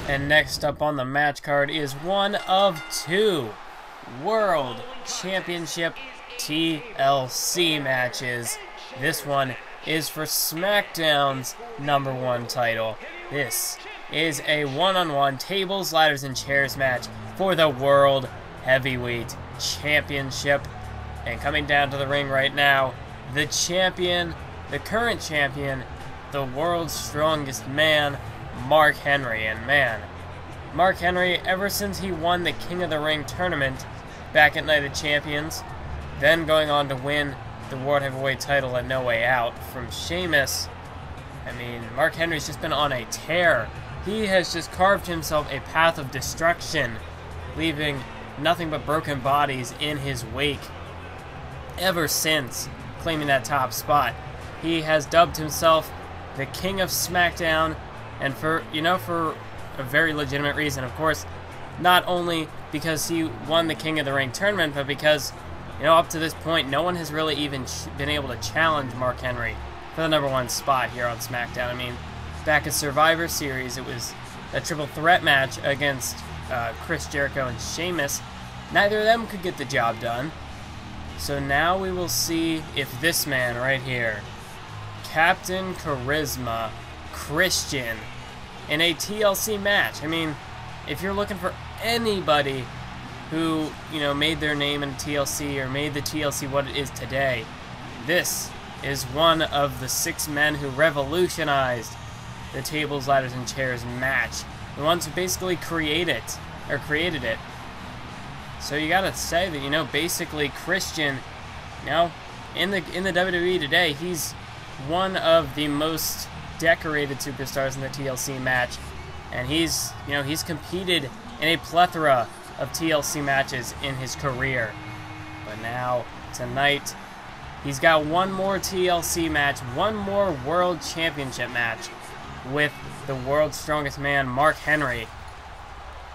And next up on the match card is one of two World Championship TLC matches. This one is for SmackDown's #1 title. This is a one-on-one tables, ladders, and chairs match for the World Heavyweight Championship. And coming down to the ring right now, the champion, the current champion, the world's strongest man, Mark Henry. And man, Mark Henry, ever since he won the King of the Ring tournament back at Night of Champions, then going on to win the World Heavyweight title at No Way Out from Sheamus, I mean, Mark Henry's just been on a tear. He has just carved himself a path of destruction, leaving nothing but broken bodies in his wake. Ever since claiming that top spot, he has dubbed himself the King of SmackDown, and for a very legitimate reason, of course, not only because he won the King of the Ring tournament, but because, up to this point, no one has really even been able to challenge Mark Henry for the #1 spot here on SmackDown. I mean, back at Survivor Series, it was a triple threat match against Chris Jericho and Sheamus. Neither of them could get the job done. So now we will see if this man right here, Captain Charisma, Christian, in a TLC match. I mean, if you're looking for anybody who, made their name in TLC or made the TLC what it is today, this is one of the 6 men who revolutionized the tables, ladders, and chairs match. The ones who basically created it. So you gotta say that, basically Christian, in the WWE today, he's one of the most decorated superstars in the TLC match, and he's competed in a plethora of TLC matches in his career. But now, tonight, he's got one more TLC match, one more World Championship match with the world's strongest man, Mark Henry.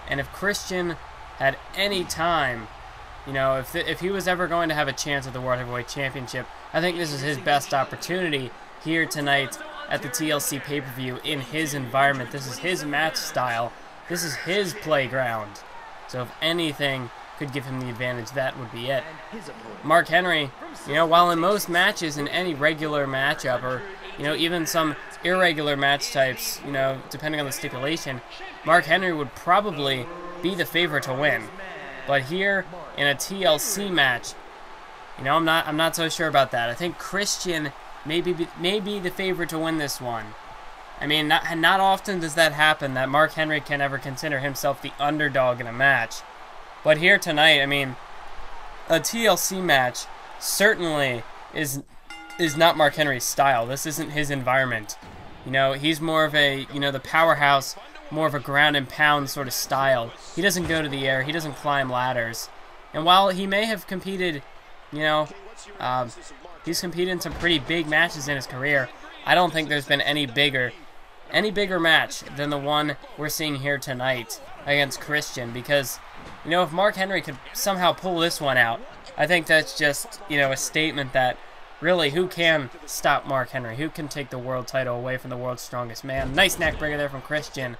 And if Christian had any time, if he was ever going to have a chance at the World Heavyweight Championship, I think this is his best opportunity here tonight at the TLC pay-per-view in his environment. This is his match style. This is his playground. So if anything could give him the advantage, that would be it. Mark Henry, while in most matches, in any regular matchup, or, even some irregular match types, depending on the stipulation, Mark Henry would probably be the favorite to win. But here, in a TLC match, I'm not so sure about that. I think Christian may be the favorite to win this one. I mean, not often does that happen, that Mark Henry can ever consider himself the underdog in a match. But here tonight, I mean, a TLC match certainly is not Mark Henry's style. This isn't his environment. He's more of a, the powerhouse, more of a ground and pound sort of style. He doesn't go to the air. He doesn't climb ladders. And while he may have competed, he's competed in some pretty big matches in his career, I don't think there's been any bigger match than the one we're seeing here tonight against Christian. Because, if Mark Henry could somehow pull this one out, I think that's just, a statement that really, who can stop Mark Henry? Who can take the world title away from the world's strongest man? Nice neck breaker there from Christian.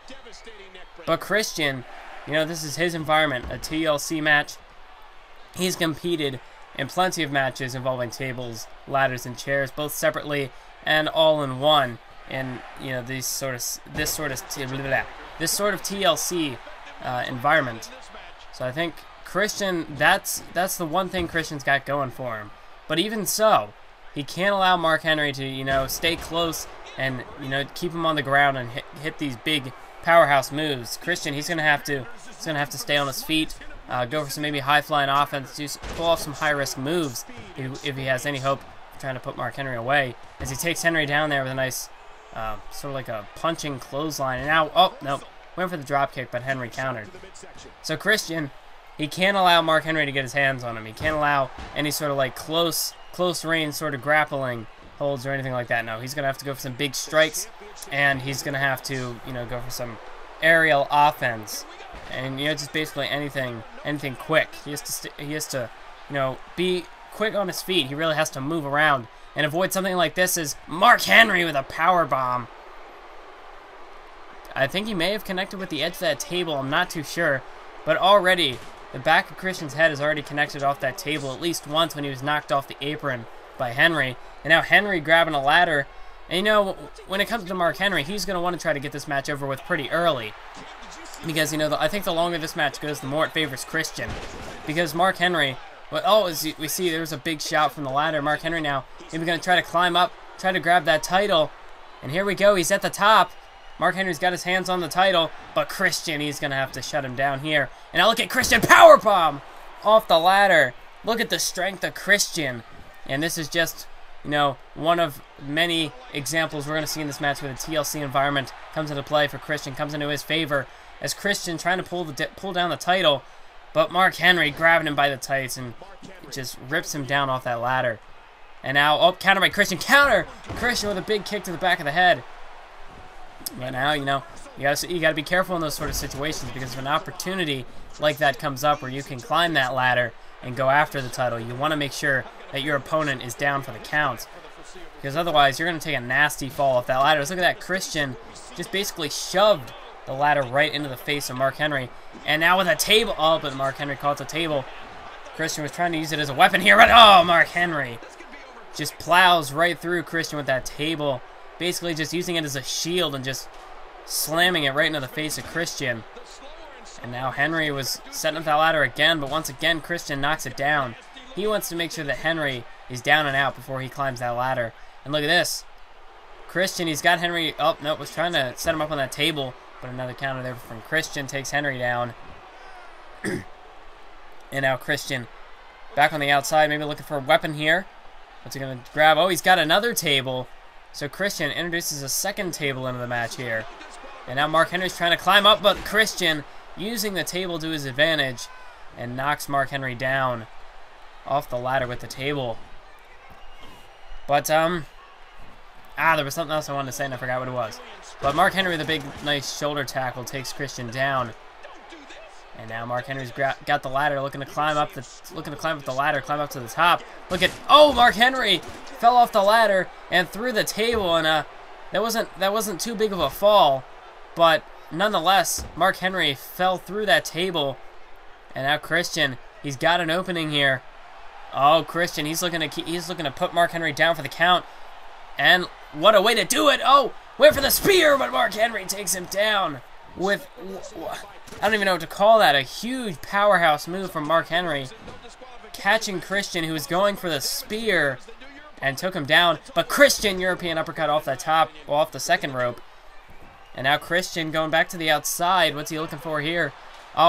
But Christian, this is his environment, a TLC match. He's competed in plenty of matches involving tables, ladders, and chairs, both separately and all in one. In this sort of TLC environment. So I think Christian, that's the one thing Christian's got going for him. But even so, he can't allow Mark Henry to stay close and keep him on the ground and hit these big powerhouse moves. Christian, he's gonna have to stay on his feet, go for some maybe high flying offense, pull off some high risk moves if he has any hope of trying to put Mark Henry away. As he takes Henry down there with a nice sort of like a punching clothesline, and now, oh no, went for the drop kick, but Henry countered. So Christian, he can't allow Mark Henry to get his hands on him. He can't allow any sort of like close range sort of grappling holds or anything like that. No, he's gonna have to go for some big strikes, and he's gonna have to go for some aerial offense, and just basically anything quick. He has to be quick on his feet. He really has to move around and avoid something like this as Mark Henry with a power bomb. I think he may have connected with the edge of that table. I'm not too sure, but already the back of Christian's head is already connected off that table at least once when he was knocked off the apron by Henry. And now Henry grabbing a ladder. And when it comes to Mark Henry, he's going to want to try to get this match over with pretty early. Because, I think the longer this match goes, the more it favors Christian. Because Mark Henry, as we see, there's a big shout from the ladder. Mark Henry now maybe going to try to climb up, try to grab that title. And here we go, he's at the top. Mark Henry's got his hands on the title, but Christian, he's going to have to shut him down here. And now look at Christian, powerbomb off the ladder. Look at the strength of Christian. And this is just, one of many examples we're going to see in this match where the TLC environment comes into play for Christian, comes into his favor. As Christian trying to pull down the title, but Mark Henry grabbing him by the tights and just rips him down off that ladder. And now, counter by Christian, counter! Christian with a big kick to the back of the head. But now, you got to be careful in those sort of situations, because if an opportunity like that comes up where you can climb that ladder and go after the title, you want to make sure that your opponent is down for the count, because otherwise you're going to take a nasty fall off that ladder. Look at that, Christian just basically shoved the ladder right into the face of Mark Henry, and now with a table, but Mark Henry caught the table. Christian was trying to use it as a weapon here, but Mark Henry just plows right through Christian with that table, basically just using it as a shield and just slamming it right into the face of Christian. And now Henry was setting up that ladder again, but once again Christian knocks it down. He wants to make sure that Henry is down and out before he climbs that ladder. And look at this. Christian, he's got Henry, was trying to set him up on that table, but another counter there from Christian takes Henry down. And now Christian back on the outside, maybe looking for a weapon here. What's he going to grab? He's got another table. So Christian introduces a second table into the match here. And now Mark Henry's trying to climb up, but Christian using the table to his advantage and knocks Mark Henry down off the ladder with the table. But, there was something else I wanted to say and I forgot what it was. But Mark Henry with a big, nice shoulder tackle takes Christian down. And now Mark Henry's got the ladder, looking to climb up the ladder, climb up to the top. Look at, Mark Henry fell off the ladder and through the table, and that wasn't too big of a fall, but nonetheless, Mark Henry fell through that table. And now Christian, he's got an opening here. Christian, he's looking to put Mark Henry down for the count. And what a way to do it! Went for the spear, but Mark Henry takes him down with, I don't even know what to call that, a huge powerhouse move from Mark Henry, catching Christian, who was going for the spear, and took him down. But Christian, European uppercut off the top, off the second rope. And now Christian going back to the outside. What's he looking for here?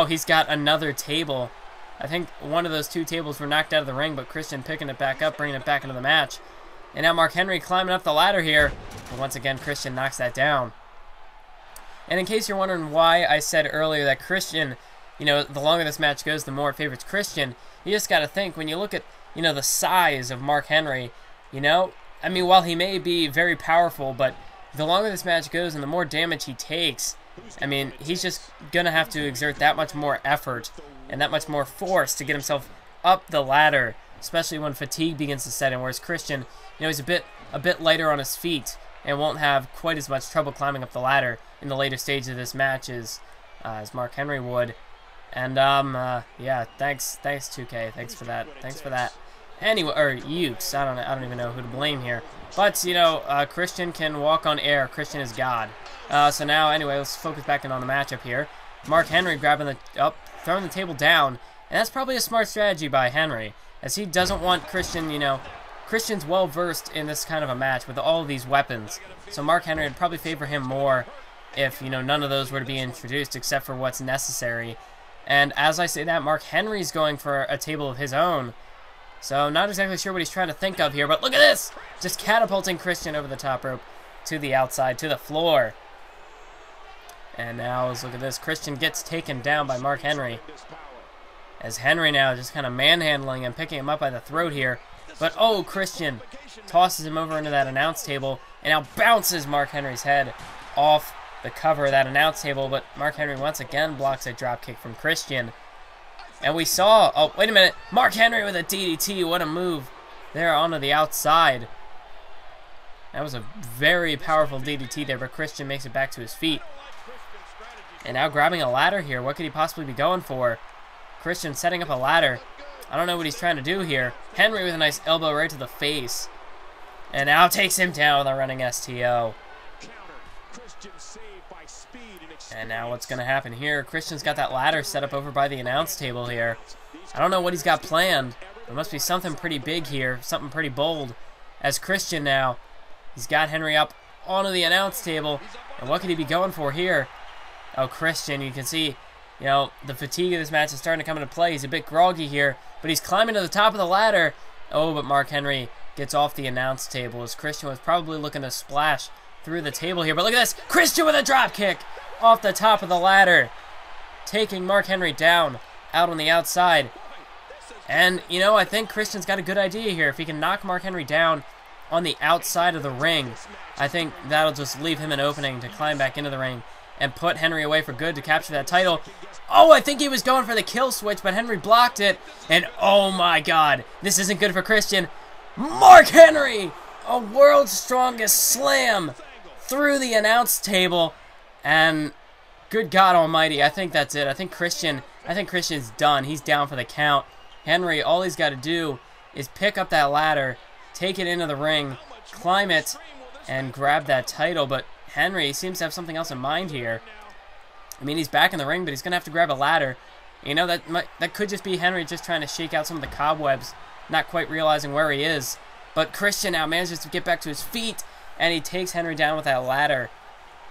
He's got another table. I think one of those two tables were knocked out of the ring, but Christian picking it back up, bringing it back into the match. And now Mark Henry climbing up the ladder here. But once again, Christian knocks that down. And in case you're wondering why I said earlier that Christian, the longer this match goes, the more it favors Christian, you just got to think, when you look at, the size of Mark Henry, while he may be very powerful, but the longer this match goes and the more damage he takes, he's just going to have to exert that much more effort and that much more force to get himself up the ladder, especially when fatigue begins to set in, whereas Christian, he's a bit lighter on his feet and won't have quite as much trouble climbing up the ladder in the later stage of this match as Mark Henry would. And, yeah, thanks 2K, thanks for that. Anyway, or Ukes, I don't even know who to blame here. But, Christian can walk on air. Christian is God. So now, anyway, let's focus back in on the matchup here. Mark Henry grabbing throwing the table down. And that's probably a smart strategy by Henry, as he doesn't want Christian, Christian's well-versed in this kind of a match with all of these weapons. So Mark Henry would probably favor him more if, none of those were to be introduced except for what's necessary. And as I say that, Mark Henry's going for a table of his own. So not exactly sure what he's trying to think of here, but look at this! Just catapulting Christian over the top rope to the outside, to the floor. And now, let's look at this. Christian gets taken down by Mark Henry. As Henry now just kind of manhandling and picking him up by the throat here. But, Christian tosses him over into that announce table and now bounces Mark Henry's head off the cover of that announce table, but Mark Henry once again blocks a dropkick from Christian. And we saw, oh, wait a minute, Mark Henry with a DDT, what a move there onto the outside. That was a very powerful DDT there, but Christian makes it back to his feet. And now grabbing a ladder here, what could he possibly be going for? Christian setting up a ladder. I don't know what he's trying to do here. Henry with a nice elbow right to the face. And now takes him down with a running STO. And now what's going to happen here? Christian's got that ladder set up over by the announce table here. I don't know what he's got planned. There must be something pretty big here, something pretty bold. As Christian now, he's got Henry up onto the announce table. And what could he be going for here? Oh, Christian, you can see, you know, the fatigue of this match is starting to come into play. He's a bit groggy here, but he's climbing to the top of the ladder. Oh, but Mark Henry gets off the announce table as Christian was probably looking to splash through the table here. But look at this, Christian with a drop kick off the top of the ladder, taking Mark Henry down out on the outside. And, you know, I think Christian's got a good idea here. If he can knock Mark Henry down on the outside of the ring, I think that'll just leave him an opening to climb back into the ring and put Henry away for good to capture that title. Oh, I think he was going for the kill switch, but Henry blocked it. And oh my God, this isn't good for Christian. Mark Henry, a world's strongest slam through the announce table. And good God almighty, I think that's it. I think Christian's done. He's down for the count. Henry, all he's got to do is pick up that ladder, take it into the ring, climb it, and grab that title. But Henry seems to have something else in mind here. I mean, he's back in the ring, but he's going to have to grab a ladder. You know, that could just be Henry just trying to shake out some of the cobwebs, not quite realizing where he is. But Christian now manages to get back to his feet, and he takes Henry down with that ladder,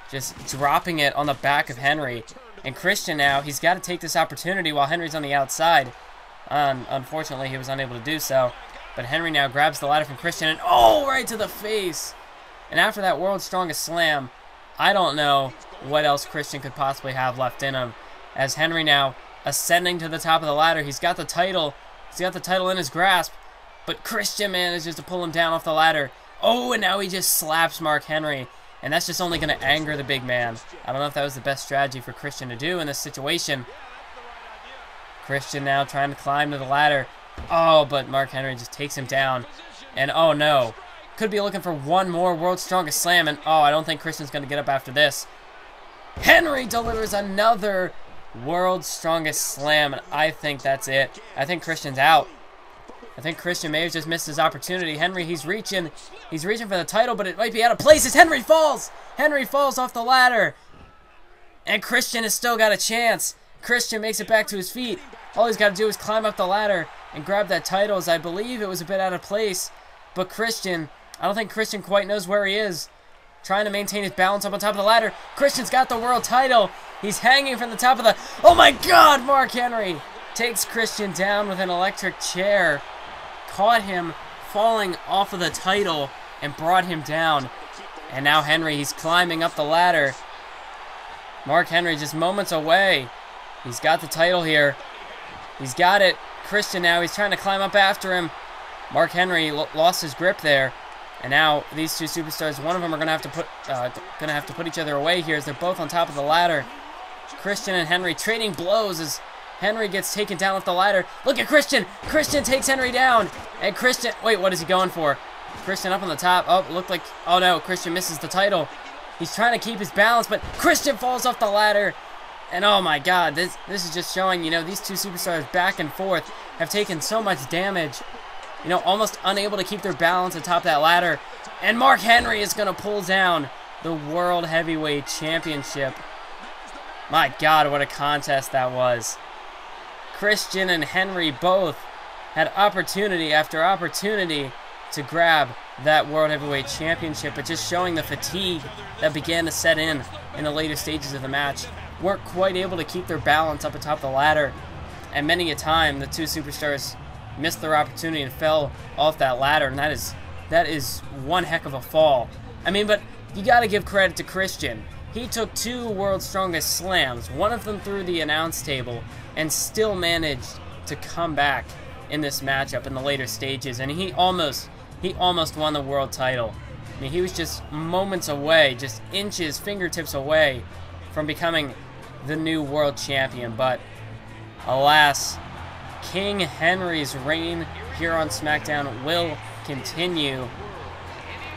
just dropping it on the back of Henry. And Christian now, he's got to take this opportunity while Henry's on the outside. Unfortunately, he was unable to do so. But Henry now grabs the ladder from Christian, and oh, right to the face. And after that world's strongest slam, I don't know what else Christian could possibly have left in him. As Henry now ascending to the top of the ladder, he's got the title. He's got the title in his grasp. But Christian manages to pull him down off the ladder. Oh, and now he just slaps Mark Henry. And that's just only going to anger the big man. I don't know if that was the best strategy for Christian to do in this situation. Christian now trying to climb to the ladder. Oh, but Mark Henry just takes him down. And oh no. Could be looking for one more world's strongest slam. And oh, I don't think Christian's going to get up after this. Henry delivers another world's strongest slam. And I think that's it. I think Christian's out. I think Christian may have just missed his opportunity. Henry, he's reaching for the title, but it might be out of place as Henry falls. Henry falls off the ladder. And Christian has still got a chance. Christian makes it back to his feet. All he's got to do is climb up the ladder and grab that title, as I believe it was a bit out of place. But Christian, I don't think Christian quite knows where he is. Trying to maintain his balance up on top of the ladder. Christian's got the world title. He's hanging from the top of the... Oh my God, Mark Henry takes Christian down with an electric chair. Caught him falling off of the title and brought him down. And now Henry, he's climbing up the ladder. Mark Henry just moments away. He's got the title here. He's got it. Christian now, he's trying to climb up after him. Mark Henry lost his grip there. And now these two superstars, one of them are going to have to put each other away here as they're both on top of the ladder. Christian and Henry trading blows as Henry gets taken down off the ladder. Look at Christian. Christian takes Henry down. And Christian, wait, what is he going for? Christian up on the top. Oh, looked like, oh no, Christian misses the title. He's trying to keep his balance, but Christian falls off the ladder. And oh my God, this is just showing, you know, these two superstars back and forth have taken so much damage. You know, almost unable to keep their balance atop that ladder. And Mark Henry is going to pull down the World Heavyweight Championship. My God, what a contest that was. Christian and Henry both had opportunity after opportunity to grab that World Heavyweight Championship, but just showing the fatigue that began to set in the later stages of the match. Weren't quite able to keep their balance up atop the ladder, and many a time the two superstars missed their opportunity and fell off that ladder, and that is one heck of a fall. I mean, but you got to give credit to Christian. He took two World's Strongest Slams, one of them through the announce table, and still managed to come back in this matchup in the later stages, and he almost won the world title. I mean, he was just moments away, just inches, fingertips away from becoming the new world champion. But alas, King Henry's reign here on SmackDown will continue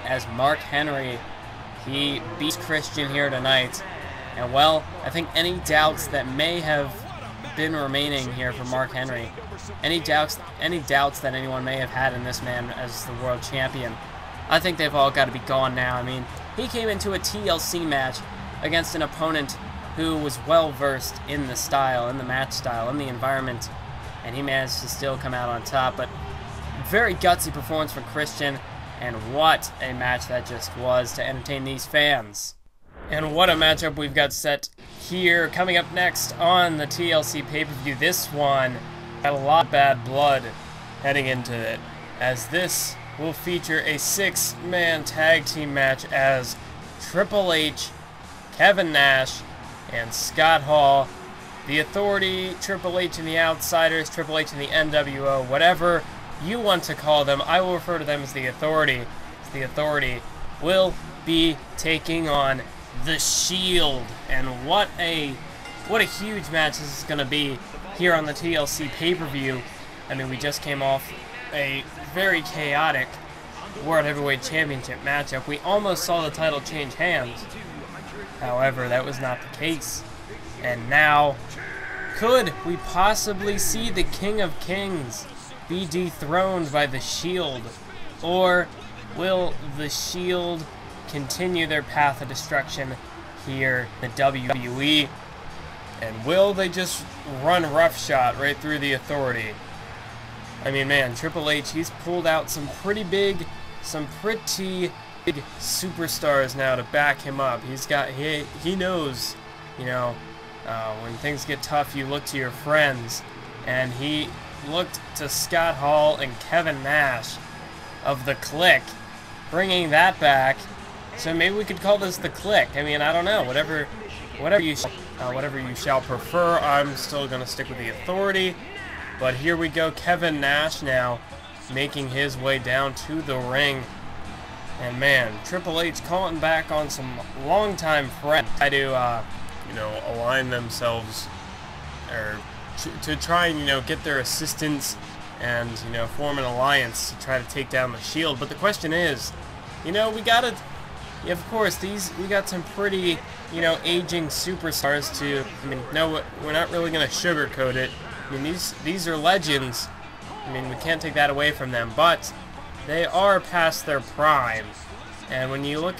as Mark Henry, he beats Christian here tonight. And well, I think any doubts that may have been remaining here for Mark Henry, any doubts that anyone may have had in this man as the world champion, I think they've all got to be gone now. I mean, he came into a TLC match against an opponent who was well versed in the style, in the match style, in the environment, and he managed to still come out on top. But very gutsy performance from Christian, and what a match that just was to entertain these fans. And what a matchup we've got set here. Coming up next on the TLC pay-per-view, this one had a lot of bad blood heading into it, as this will feature a 6-man tag team match as Triple H, Kevin Nash, and Scott Hall, the Authority, Triple H and the Outsiders, Triple H and the NWO, whatever you want to call them. I will refer to them as the Authority. The Authority will be taking on the Shield, and what a huge match this is going to be here on the TLC pay-per-view. I mean, we just came off a very chaotic World Heavyweight Championship matchup. We almost saw the title change hands. However, that was not the case. And now, could we possibly see the King of Kings be dethroned by the Shield? Or will the Shield continue their path of destruction here in the WWE? And will they just run roughshod right through the Authority? I mean, man, Triple H, he's pulled out some pretty big superstars now to back him up. He knows, you know, when things get tough, you look to your friends. And he looked to Scott Hall and Kevin Nash of the Clique, bringing that back. So maybe we could call this the Clique. I mean, I don't know. Whatever you shall prefer. I'm still gonna stick with the Authority. But here we go. Kevin Nash now making his way down to the ring. And man, Triple H calling back on some longtime friends to, align themselves, or to try and, get their assistance and, form an alliance to try to take down the Shield. But the question is, of course, we got some pretty, aging superstars to, no, we're not really going to sugarcoat it. I mean, these are legends. I mean, we can't take that away from them, but they are past their prime. And when you look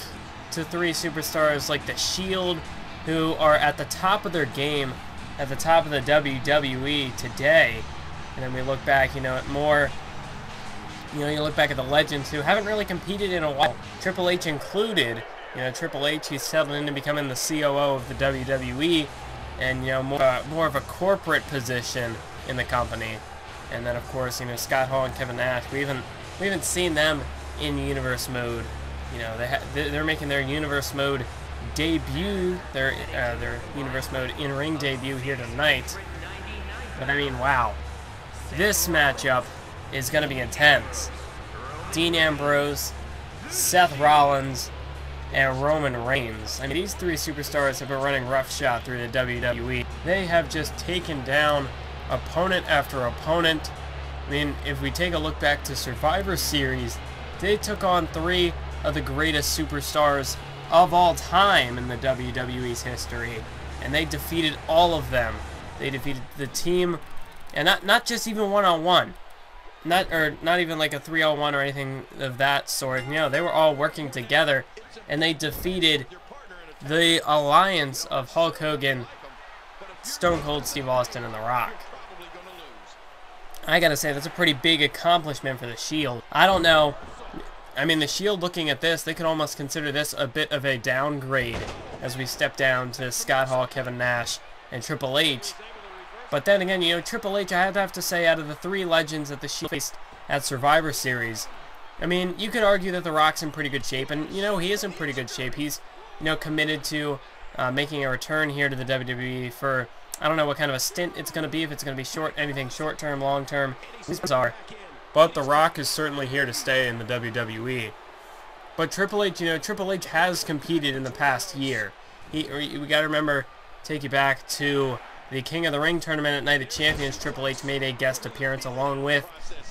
to 3 superstars like the Shield, who are at the top of their game, at the top of the WWE today, and then we look back, at more, you look back at the legends who haven't really competed in a while, Triple H included. Triple H, he's settled into becoming the COO of the WWE, and, more of a corporate position in the company. And then, of course, Scott Hall and Kevin Nash, we haven't seen them in universe mode. They're making their universe mode debut, their universe mode in-ring debut here tonight. But I mean, wow, this matchup is going to be intense. Dean Ambrose, Seth Rollins, and Roman Reigns. I mean, these 3 superstars have been running roughshod through the WWE. They have just taken down opponent after opponent. I mean, if we take a look back to Survivor Series, they took on 3 of the greatest superstars of all time in the WWE's history, and they defeated all of them. They defeated the team, and not just even one-on-one, not even like a 3-on-1 or anything of that sort. They were all working together, and they defeated the alliance of Hulk Hogan, Stone Cold Steve Austin, and The Rock. I gotta say, that's a pretty big accomplishment for the Shield. I don't know. I mean, the Shield, looking at this, they could almost consider this a bit of a downgrade as we step down to Scott Hall, Kevin Nash, and Triple H. But then again, Triple H, I have to say, out of the 3 legends that the Shield faced at Survivor Series, I mean, you could argue that The Rock's in pretty good shape, and, he is in pretty good shape. He's, committed to making a return here to the WWE for, I don't know what kind of a stint it's going to be, if it's going to be anything short-term, long-term. These are. But The Rock is certainly here to stay in the WWE. But Triple H, Triple H has competed in the past year. We got to remember, take you back to the King of the Ring tournament at Night of Champions. Triple H made a guest appearance along with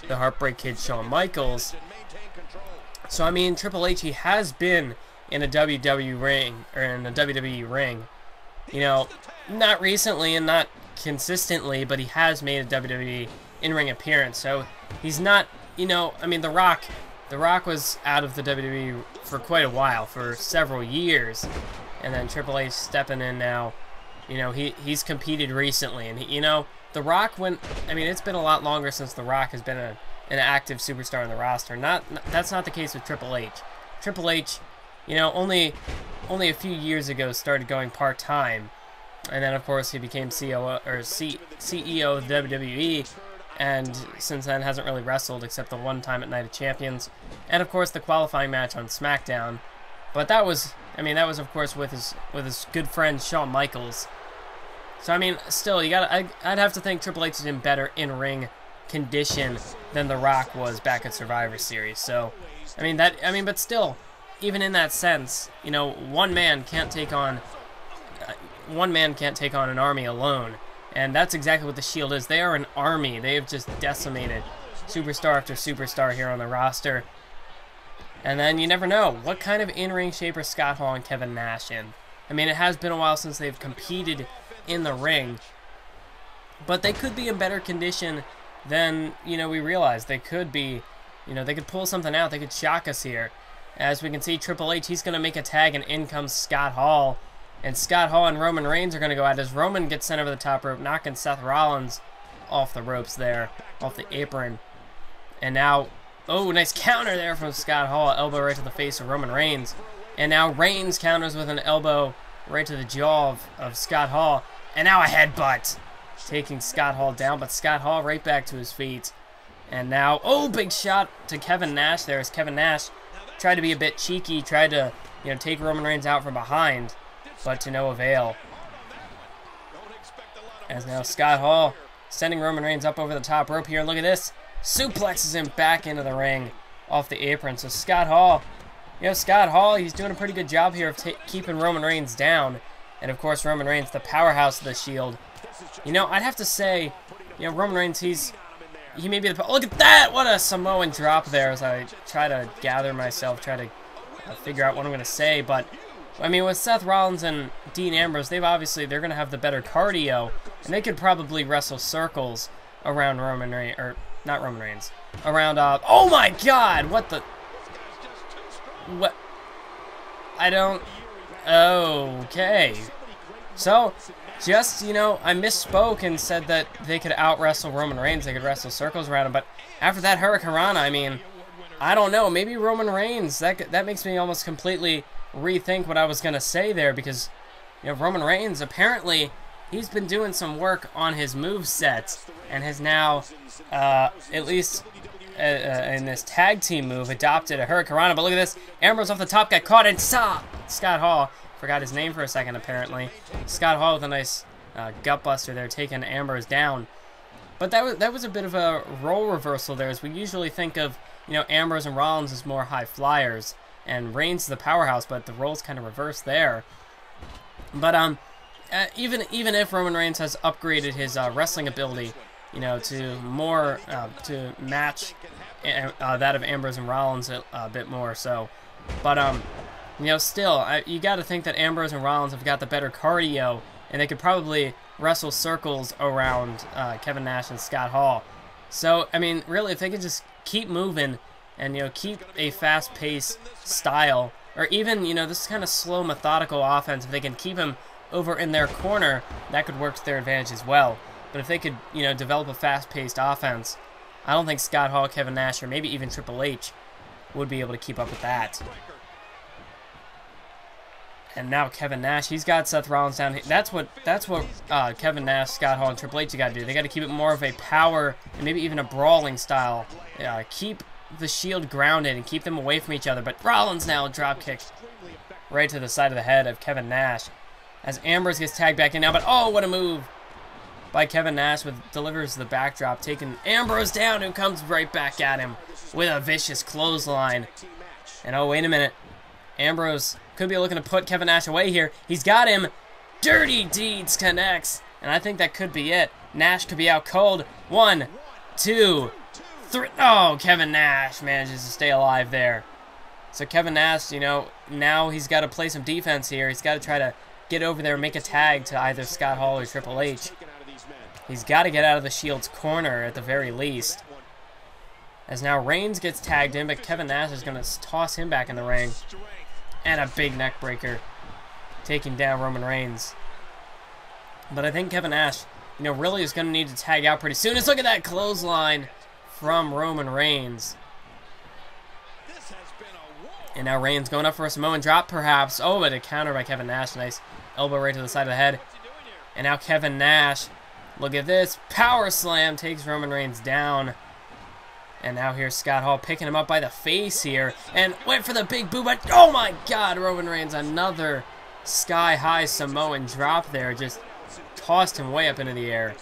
the Heartbreak Kid Shawn Michaels. So I mean, Triple H, he has been in a WWE ring, or in a WWE ring. Not recently and not consistently, but he has made a WWE in-ring appearance. So he's not, I mean, The Rock was out of the WWE for quite a while, for several years, and then Triple H stepping in now. He's competed recently, and The Rock it's been a lot longer since The Rock has been an active superstar in the roster. That's not the case with Triple H. Triple H, only a few years ago started going part-time, and then of course he became CEO of WWE. And since then hasn't really wrestled except the one time at Night of Champions, and of course the qualifying match on SmackDown. But that was of course with his good friend Shawn Michaels. So I mean, still, I'd have to think Triple H is in better in-ring condition than The Rock was back at Survivor Series. So but still, even in that sense, one man can't take on an army alone. And that's exactly what the Shield is. They are an army. They have just decimated superstar after superstar here on the roster. And then you never know. What kind of in-ring shape are Scott Hall and Kevin Nash in? I mean, it has been a while since they've competed in the ring. But they could be in better condition than, we realize. They could be, they could pull something out. They could shock us here. As we can see, Triple H, he's going to make a tag, and in comes Scott Hall. And Scott Hall and Roman Reigns are going to go out as Roman gets sent over the top rope, knocking Seth Rollins off the ropes there, off the apron. And now, oh, nice counter there from Scott Hall, elbow right to the face of Roman Reigns. And now Reigns counters with an elbow right to the jaw of Scott Hall. And now a headbutt, taking Scott Hall down, but Scott Hall right back to his feet. And now, oh, big shot to Kevin Nash there as Kevin Nash tried to be a bit cheeky, tried to, take Roman Reigns out from behind. But to no avail. As now Scott Hall sending Roman Reigns up over the top rope here. Look at this. Suplexes him back into the ring off the apron. So Scott Hall, he's doing a pretty good job here of keeping Roman Reigns down. And of course, Roman Reigns, the powerhouse of the Shield. I'd have to say, Roman Reigns, he may be the... Look at that! What a Samoan drop there as I try to gather myself, try to figure out what I'm going to say. But with Seth Rollins and Dean Ambrose, they're going to have the better cardio, and they could probably wrestle circles around Roman Reigns, or not Roman Reigns, around, oh my God, what? Okay. So, just, I misspoke and said that they could out-wrestle Roman Reigns, they could wrestle circles around him, but after that Hurricanrana, I don't know, maybe Roman Reigns, that makes me almost completely rethink what I was going to say there, because Roman Reigns, apparently he's been doing some work on his moveset and has now at least in this tag team move adopted a Hurricanrana. But look at this, Ambrose off the top got caught, and Scott Hall, forgot his name for a second apparently, Scott Hall with a nice gut buster there, taking Ambrose down. But that was a bit of a role reversal there, as we usually think of Ambrose and Rollins as more high flyers, and Reigns is the powerhouse, but the roles kind of reversed there. But even if Roman Reigns has upgraded his wrestling ability, to more to match that of Ambrose and Rollins a bit more so. But still, you got to think that Ambrose and Rollins have got the better cardio, and they could probably wrestle circles around Kevin Nash and Scott Hall. So really, if they could just keep moving and keep a fast-paced style, or even this kind of slow, methodical offense, if they can keep him over in their corner, that could work to their advantage as well. But if they could develop a fast-paced offense, I don't think Scott Hall, Kevin Nash, or maybe even Triple H would be able to keep up with that. And now Kevin Nash, he's got Seth Rollins down. That's what Kevin Nash, Scott Hall, and Triple H got to do. They got to keep it more of a power and maybe even a brawling style. Keep the Shield grounded and keep them away from each other. But Rollins now drop kick right to the side of the head of Kevin Nash as Ambrose gets tagged back in now. But oh, what a move by Kevin Nash, delivers the backdrop, taking Ambrose down, who comes right back at him with a vicious clothesline. And oh, wait a minute. Ambrose could be looking to put Kevin Nash away here. He's got him. Dirty Deeds connects. And I think that could be it. Nash could be out cold. 1, 2, 3. Oh, Kevin Nash manages to stay alive there. So Kevin Nash, you know, now he's got to play some defense here. He's got to try to get over there and make a tag to either Scott Hall or Triple H. He's got to get out of the Shield's corner at the very least. As now Reigns gets tagged in, but Kevin Nash is going to toss him back in the ring. And a big neck breaker, taking down Roman Reigns. But I think Kevin Nash, you know, really is going to need to tag out pretty soon. Let's look at that clothesline from Roman Reigns. And now Reigns going up for a Samoan drop, perhaps. Oh, but a counter by Kevin Nash. Nice elbow right to the side of the head. And now Kevin Nash, look at this. Power slam takes Roman Reigns down. And now here's Scott Hall picking him up by the face here. And went for the big boot, but oh my God, Roman Reigns, another sky-high Samoan drop there. Just tossed him way up into the air.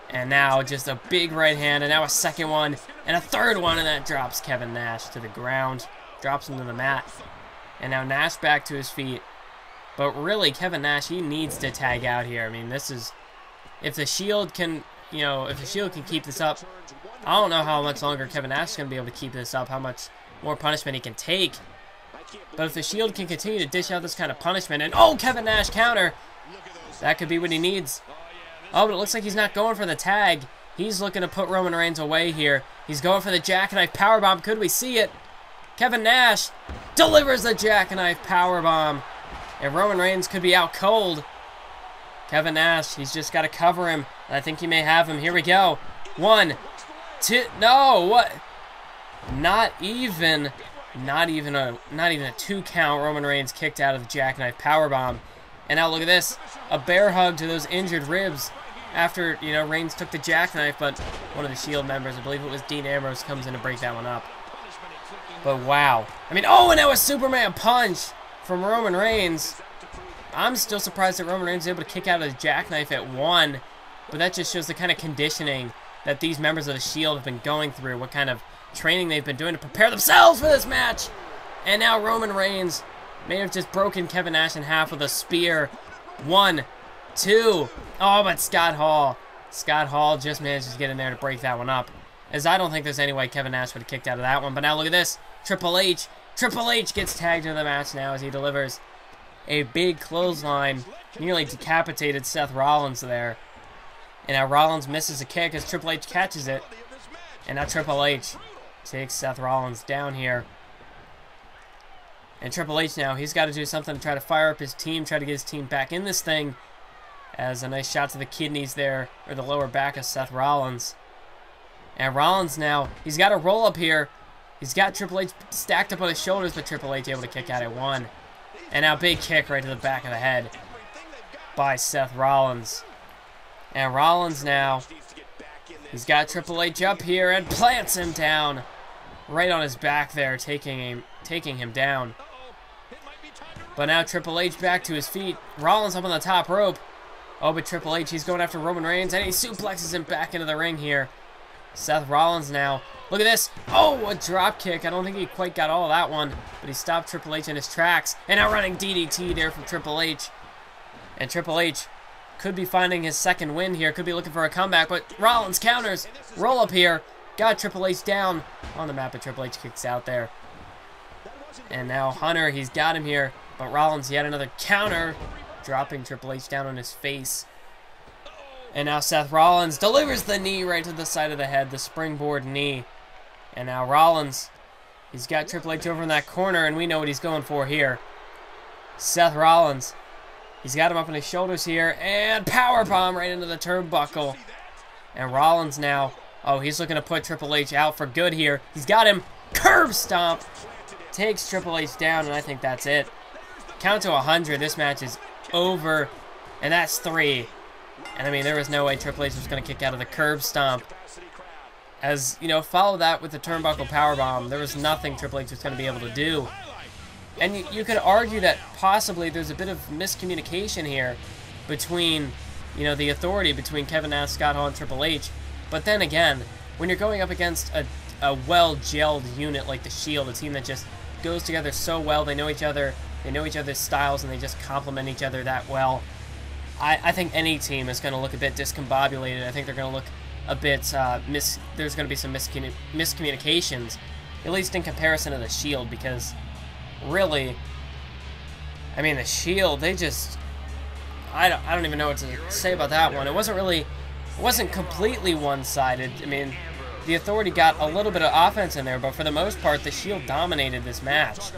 And now just a big right hand, and now a second one, and a third one, and that drops Kevin Nash to the ground. Drops him to the mat. And now Nash back to his feet. But really, Kevin Nash, he needs to tag out here. I mean, this is... If the Shield can, you know, if the Shield can keep this up, I don't know how much longer Kevin Nash is going to be able to keep this up, how much more punishment he can take. But if the Shield can continue to dish out this kind of punishment, and oh, Kevin Nash counter, that could be what he needs. Oh, but it looks like he's not going for the tag. He's looking to put Roman Reigns away here. He's going for the jackknife powerbomb. Could we see it? Kevin Nash delivers the jackknife powerbomb. And Roman Reigns could be out cold. Kevin Nash, he's just got to cover him. I think he may have him. Here we go. 1, 2, no, what? Not even a 2 count. Roman Reigns kicked out of the jackknife powerbomb. And now look at this, a bear hug to those injured ribs after, you know, Reigns took the jackknife, but one of the Shield members, I believe it was Dean Ambrose, comes in to break that one up. But wow. I mean, oh, and that was Superman punch from Roman Reigns. I'm still surprised that Roman Reigns was able to kick out of the jackknife at 1, but that just shows the kind of conditioning that these members of the Shield have been going through, what kind of training they've been doing to prepare themselves for this match. And now Roman Reigns may have just broken Kevin Nash in half with a spear. 1, 2. Oh, but Scott Hall just manages to get in there to break that one up. As I don't think there's any way Kevin Nash would have kicked out of that one. But now look at this. Triple H gets tagged into the match now as he delivers a big clothesline. Nearly decapitated Seth Rollins there. And now Rollins misses a kick as Triple H catches it. And now Triple H takes Seth Rollins down here. And Triple H now, he's got to do something to try to fire up his team, try to get his team back in this thing. As a nice shot to the kidneys there, or the lower back of Seth Rollins. And Rollins now, he's got to roll up here. He's got Triple H stacked up on his shoulders, but Triple H able to kick out at 1. And now big kick right to the back of the head by Seth Rollins. And Rollins now, he's got Triple H up here and plants him down. Right on his back there, taking him down. But now Triple H back to his feet. Rollins up on the top rope. Oh, but Triple H, he's going after Roman Reigns, and he suplexes him back into the ring here. Seth Rollins now. Look at this. Oh, a drop kick. I don't think he quite got all of that one, but he stopped Triple H in his tracks. And now running DDT there from Triple H. And Triple H could be finding his second win here. Could be looking for a comeback, but Rollins counters. Roll up here. Got Triple H down on the map, but Triple H kicks out there. And now Hunter, he's got him here. But Rollins, yet another counter, dropping Triple H down on his face. And now Seth Rollins delivers the knee right to the side of the head, the springboard knee. And now Rollins, he's got Triple H over in that corner, and we know what he's going for here. Seth Rollins, he's got him up on his shoulders here, and powerbomb right into the turnbuckle. And Rollins now, oh, he's looking to put Triple H out for good here. He's got him, curb stomp, takes Triple H down, and I think that's it. Count to 100, this match is over, and that's 3. And I mean, there was no way Triple H was going to kick out of the curb stomp. As, you know, follow that with the turnbuckle powerbomb. There was nothing Triple H was going to be able to do. And you could argue that possibly there's a bit of miscommunication here between, you know, the authority between Kevin Nash, Scott Hall, and Triple H. But then again, when you're going up against a well-gelled unit like the Shield, a team that just goes together so well. They know each other, they know each other's styles, and they just complement each other that well. I think any team is going to look a bit discombobulated. I think they're going to look a bit, there's going to be some miscommunications, at least in comparison to the Shield, because really, I mean, the Shield, they just, I don't even know what to say about that one. It wasn't completely one-sided. I mean, the Authority got a little bit of offense in there, but for the most part, the Shield dominated this match.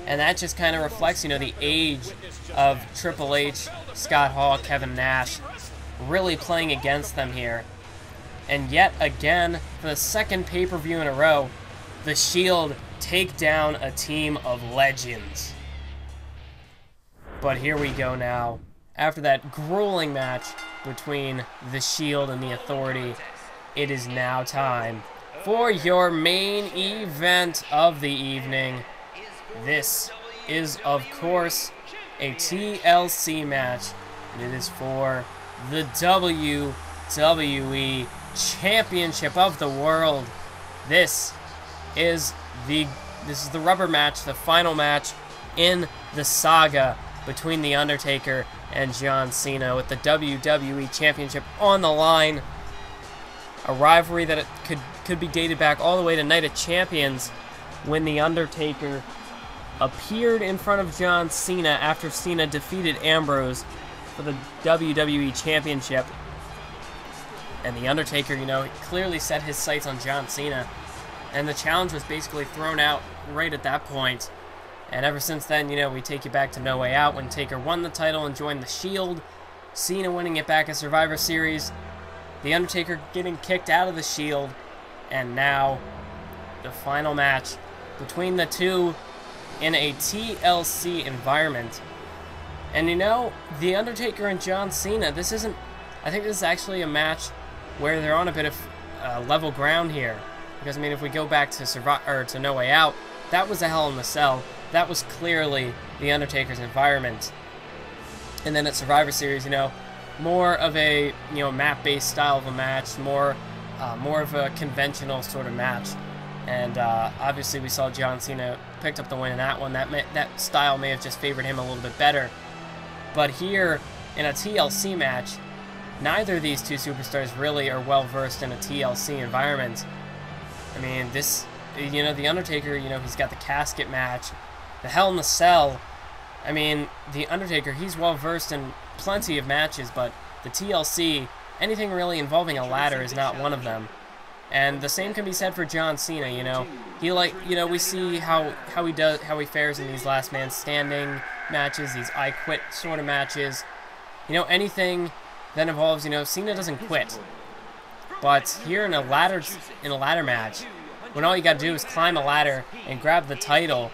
And that just kind of reflects, you know, the age of Triple H, Scott Hall, Kevin Nash, really playing against them here. And yet again, for the second pay-per-view in a row, the Shield take down a team of legends. But here we go now. After that grueling match between the Shield and the Authority, it is now time for your main event of the evening. This is, of course, a TLC match, and it is for the WWE Championship of the World. This is the rubber match, the final match in the saga between The Undertaker and John Cena, with the WWE Championship on the line. A rivalry that could be dated back all the way to Night of Champions, when The Undertaker appeared in front of John Cena after Cena defeated Ambrose for the WWE Championship. And The Undertaker, you know, clearly set his sights on John Cena, and the challenge was basically thrown out right at that point. And ever since then, you know, we take you back to No Way Out, when Taker won the title and joined the Shield, Cena winning it back at Survivor Series, The Undertaker getting kicked out of the Shield, and now the final match between the two in a TLC environment. And you know, The Undertaker and John Cena, I think this is actually a match where they're on a bit of level ground here. Because, I mean, if we go back to No Way Out, that was a Hell in a Cell. That was clearly The Undertaker's environment. And then at Survivor Series, you know, more of a, you know, map-based style of a match, more of a conventional sort of match. And obviously we saw John Cena picked up the win in that one. That style may have just favored him a little bit better. But here, in a TLC match, neither of these two superstars really are well-versed in a TLC environment. I mean, this, you know, The Undertaker, you know, he's got the casket match, the Hell in a Cell. I mean, The Undertaker, he's well-versed in plenty of matches, but the TLC, anything really involving a ladder is not one of them. And the same can be said for John Cena, you know. We see how he fares in these last man standing matches, these I quit sort of matches. You know, anything that involves, you know, Cena doesn't quit. But here in a ladder match, when all you gotta do is climb a ladder and grab the title,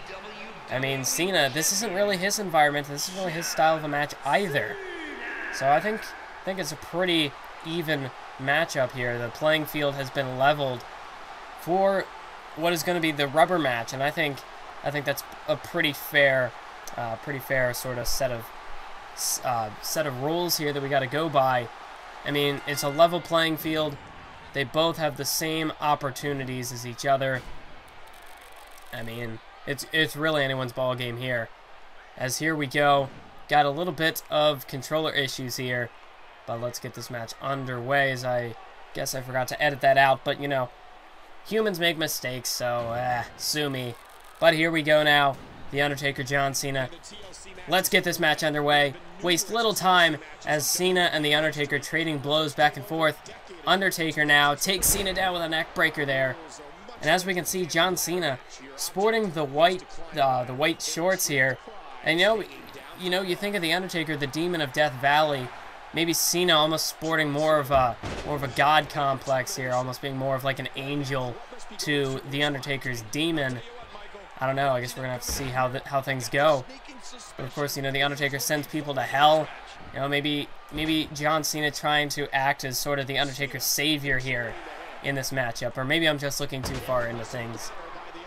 I mean, Cena, this isn't really his environment, this isn't really his style of a match either. So I think it's a pretty even matchup here. The playing field has been leveled for what is going to be the rubber match, and I think that's a pretty fair sort of set of rules here that we got to go by. I mean, it's a level playing field. They both have the same opportunities as each other. I mean, it's really anyone's ball game here. As here we go, got a little bit of controller issues here. But let's get this match underway, as I guess I forgot to edit that out. But, you know, humans make mistakes, so, sue me. But here we go now. The Undertaker, John Cena. Let's get this match underway. Waste little time as Cena and The Undertaker trading blows back and forth. Undertaker now takes Cena down with a neck breaker there. And as we can see, John Cena sporting the white shorts here. And, you know, you think of The Undertaker, the Demon of Death Valley. Maybe Cena almost sporting more of a god complex here, almost being more of like an angel to The Undertaker's demon. I don't know. I guess we're gonna have to see how things go. But of course, you know, The Undertaker sends people to hell. You know, maybe John Cena trying to act as sort of The Undertaker's savior here in this matchup, or maybe I'm just looking too far into things.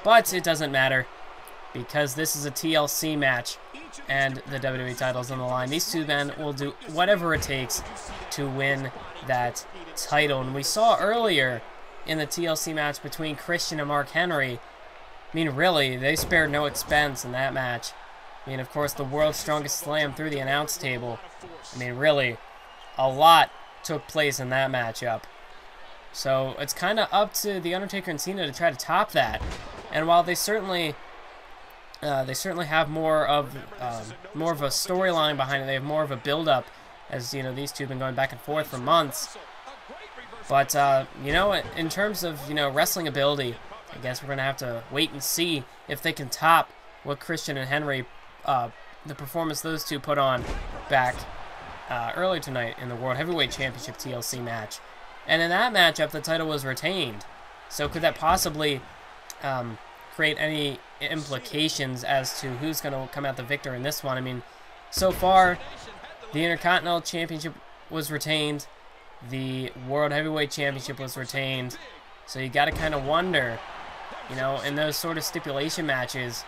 But it doesn't matter, because this is a TLC match, and the WWE title's on the line. These two men will do whatever it takes to win that title. And we saw earlier in the TLC match between Christian and Mark Henry. I mean, really, they spared no expense in that match. I mean, of course, the world's strongest slam through the announce table. I mean, really, a lot took place in that matchup. So it's kind of up to the Undertaker and Cena to try to top that. And while they certainly have more of a storyline behind it, they have more of a build-up, as you know, these two have been going back and forth for months. But you know, in terms of wrestling ability, I guess we're gonna have to wait and see if they can top what Christian and Henry, the performance those two put on back earlier tonight in the World Heavyweight Championship TLC match. And in that matchup, the title was retained. So could that possibly create any implications as to who's going to come out the victor in this one? I mean, so far, the Intercontinental Championship was retained. The World Heavyweight Championship was retained. So you got to kind of wonder, in those sort of stipulation matches,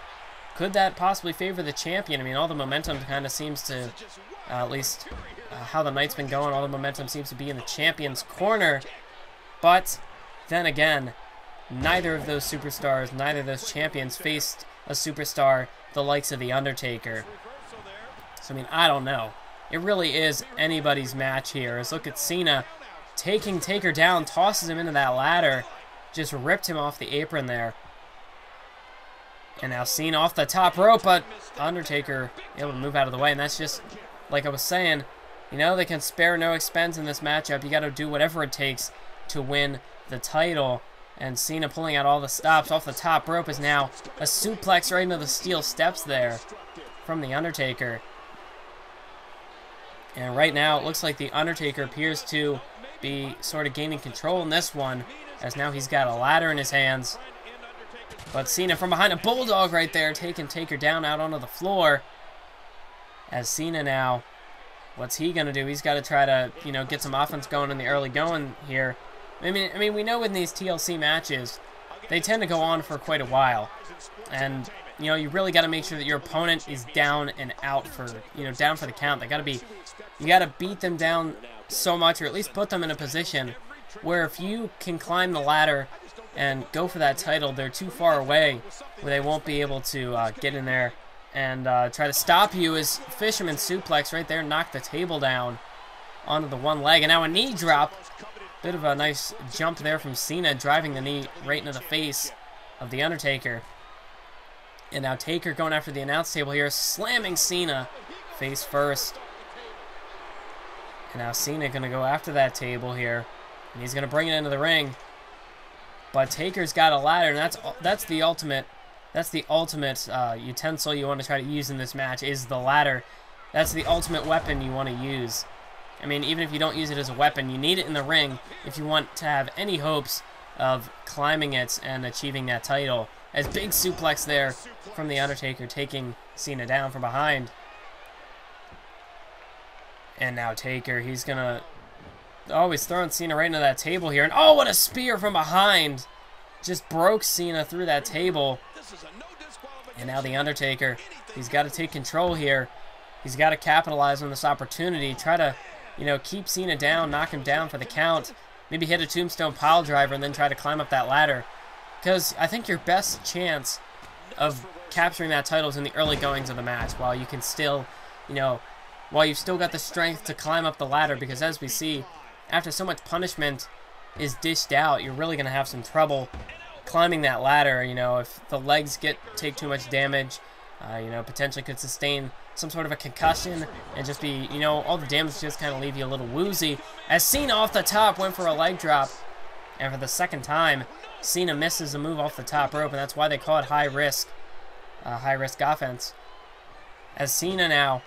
could that possibly favor the champion? I mean, all the momentum kind of seems to, at least how the night's been going, all the momentum seems to be in the champion's corner. But then again, neither of those superstars, neither of those champions faced a superstar the likes of The Undertaker. So, I mean, I don't know. It really is anybody's match here. As look at Cena taking Taker down, tosses him into that ladder, just ripped him off the apron there. And now Cena off the top rope, but Undertaker able to move out of the way. And that's just, like I was saying, they can spare no expense in this matchup. You got to do whatever it takes to win the title. And Cena pulling out all the stops off the top rope is now a suplex right into the steel steps there from The Undertaker. And right now it looks like The Undertaker appears to be sort of gaining control in this one, as now he's got a ladder in his hands. But Cena from behind, a bulldog right there, taking Taker down out onto the floor. As Cena now, what's he going to do? He's got to try to, get some offense going in the early going here. I mean, we know in these TLC matches, they tend to go on for quite a while. And, you really got to make sure that your opponent is down and out for, down for the count. You got to beat them down so much, or at least put them in a position where if you can climb the ladder and go for that title, they're too far away where they won't be able to get in there and try to stop you. As Fisherman suplex right there, knocked the table down onto the one leg. And now a knee drop. Bit of a nice jump there from Cena, driving the knee right into the face of The Undertaker. And now Taker going after the announce table here, slamming Cena face first. And now Cena going to go after that table here, and he's going to bring it into the ring. But Taker's got a ladder, and that's the ultimate utensil you want to try to use in this match, is the ladder. That's the ultimate weapon you want to use. I mean, even if you don't use it as a weapon, you need it in the ring if you want to have any hopes of climbing it and achieving that title. As big suplex there from The Undertaker, taking Cena down from behind. And now Taker, he's gonna... Oh, he's throwing Cena right into that table here. And oh, what a spear from behind! Just broke Cena through that table. And now The Undertaker, he's got to take control here. He's got to capitalize on this opportunity. Try to, keep Cena down, knock him down for the count. Maybe hit a tombstone pile driver and then try to climb up that ladder. Because I think your best chance of capturing that title is in the early goings of the match, while you can still, while you've still got the strength to climb up the ladder. Because as we see, after so much punishment is dished out, you're really going to have some trouble climbing that ladder. If the legs take too much damage, potentially could sustain some sort of a concussion and just be, all the damage just kind of leave you a little woozy. As Cena off the top went for a leg drop, and for the second time, Cena misses a move off the top rope, and that's why they call it high risk offense. As Cena now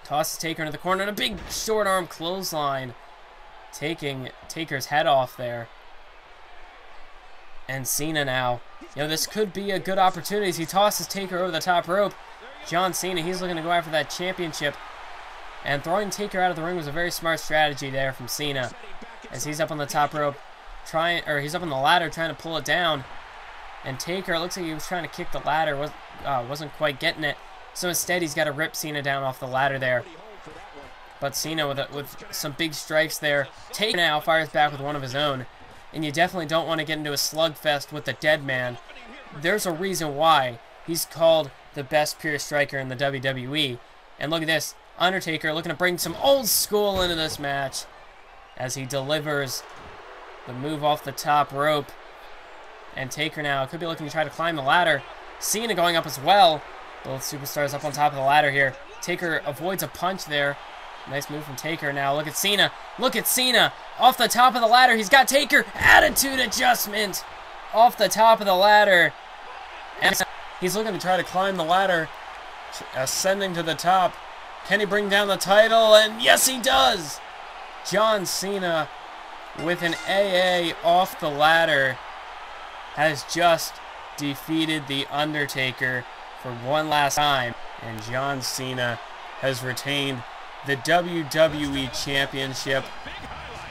tosses Taker into the corner, and a big short arm clothesline, taking Taker's head off there. And Cena now, this could be a good opportunity as he tosses Taker over the top rope. John Cena, he's looking to go after that championship. And throwing Taker out of the ring was a very smart strategy there from Cena, as he's up on the top rope, he's up on the ladder trying to pull it down. And Taker, it looks like he was trying to kick the ladder, wasn't quite getting it. So instead, he's got to rip Cena down off the ladder there. But Cena with some big strikes there. Taker now fires back with one of his own. and you definitely don't want to get into a slugfest with the dead man. There's a reason why he's called the best pure striker in the WWE. And look at this, Undertaker looking to bring some old school into this match as he delivers the move off the top rope. And Taker now could be looking to try to climb the ladder. Cena going up as well. Both superstars up on top of the ladder here. Taker avoids a punch there. Nice move from Taker now. Look at Cena. Look at Cena. Off the top of the ladder. He's got Taker. Attitude adjustment. Off the top of the ladder. And he's looking to try to climb the ladder. Ascending to the top. Can he bring down the title? And yes, he does. John Cena with an AA off the ladder has just defeated The Undertaker for one last time. And John Cena has retained the WWE Championship.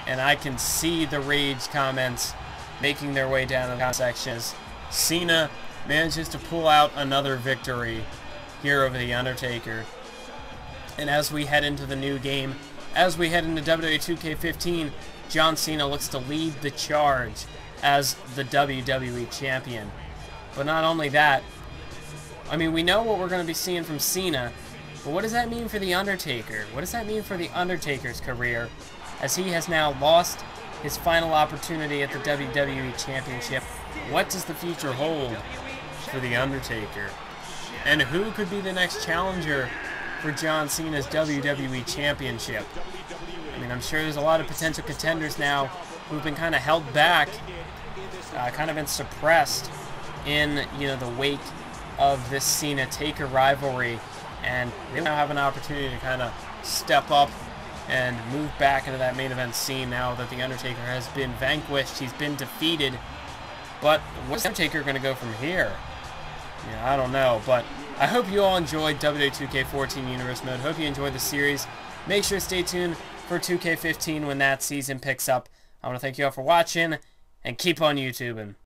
And I can see the rage comments making their way down the comment sections. Cena manages to pull out another victory here over The Undertaker. And as we head into the new game, as we head into WWE 2K14, John Cena looks to lead the charge as the WWE Champion. But not only that, I mean, we know what we're going to be seeing from Cena, but what does that mean for The Undertaker? What does that mean for The Undertaker's career, as he has now lost his final opportunity at the WWE Championship? What does the future hold for The Undertaker? And who could be the next challenger for John Cena's WWE Championship? I mean, I'm sure there's a lot of potential contenders now who've been kind of held back, kind of been suppressed in, you know, the wake of this Cena-Taker rivalry, and they now have an opportunity to kind of step up and move back into that main event scene now that The Undertaker has been vanquished, he's been defeated. But what's The Undertaker going to go from here? Yeah, I don't know, but I hope you all enjoyed WWE 2K14 Universe Mode. Hope you enjoyed the series. Make sure to stay tuned for 2K15 when that season picks up. I want to thank you all for watching, and keep on YouTubing.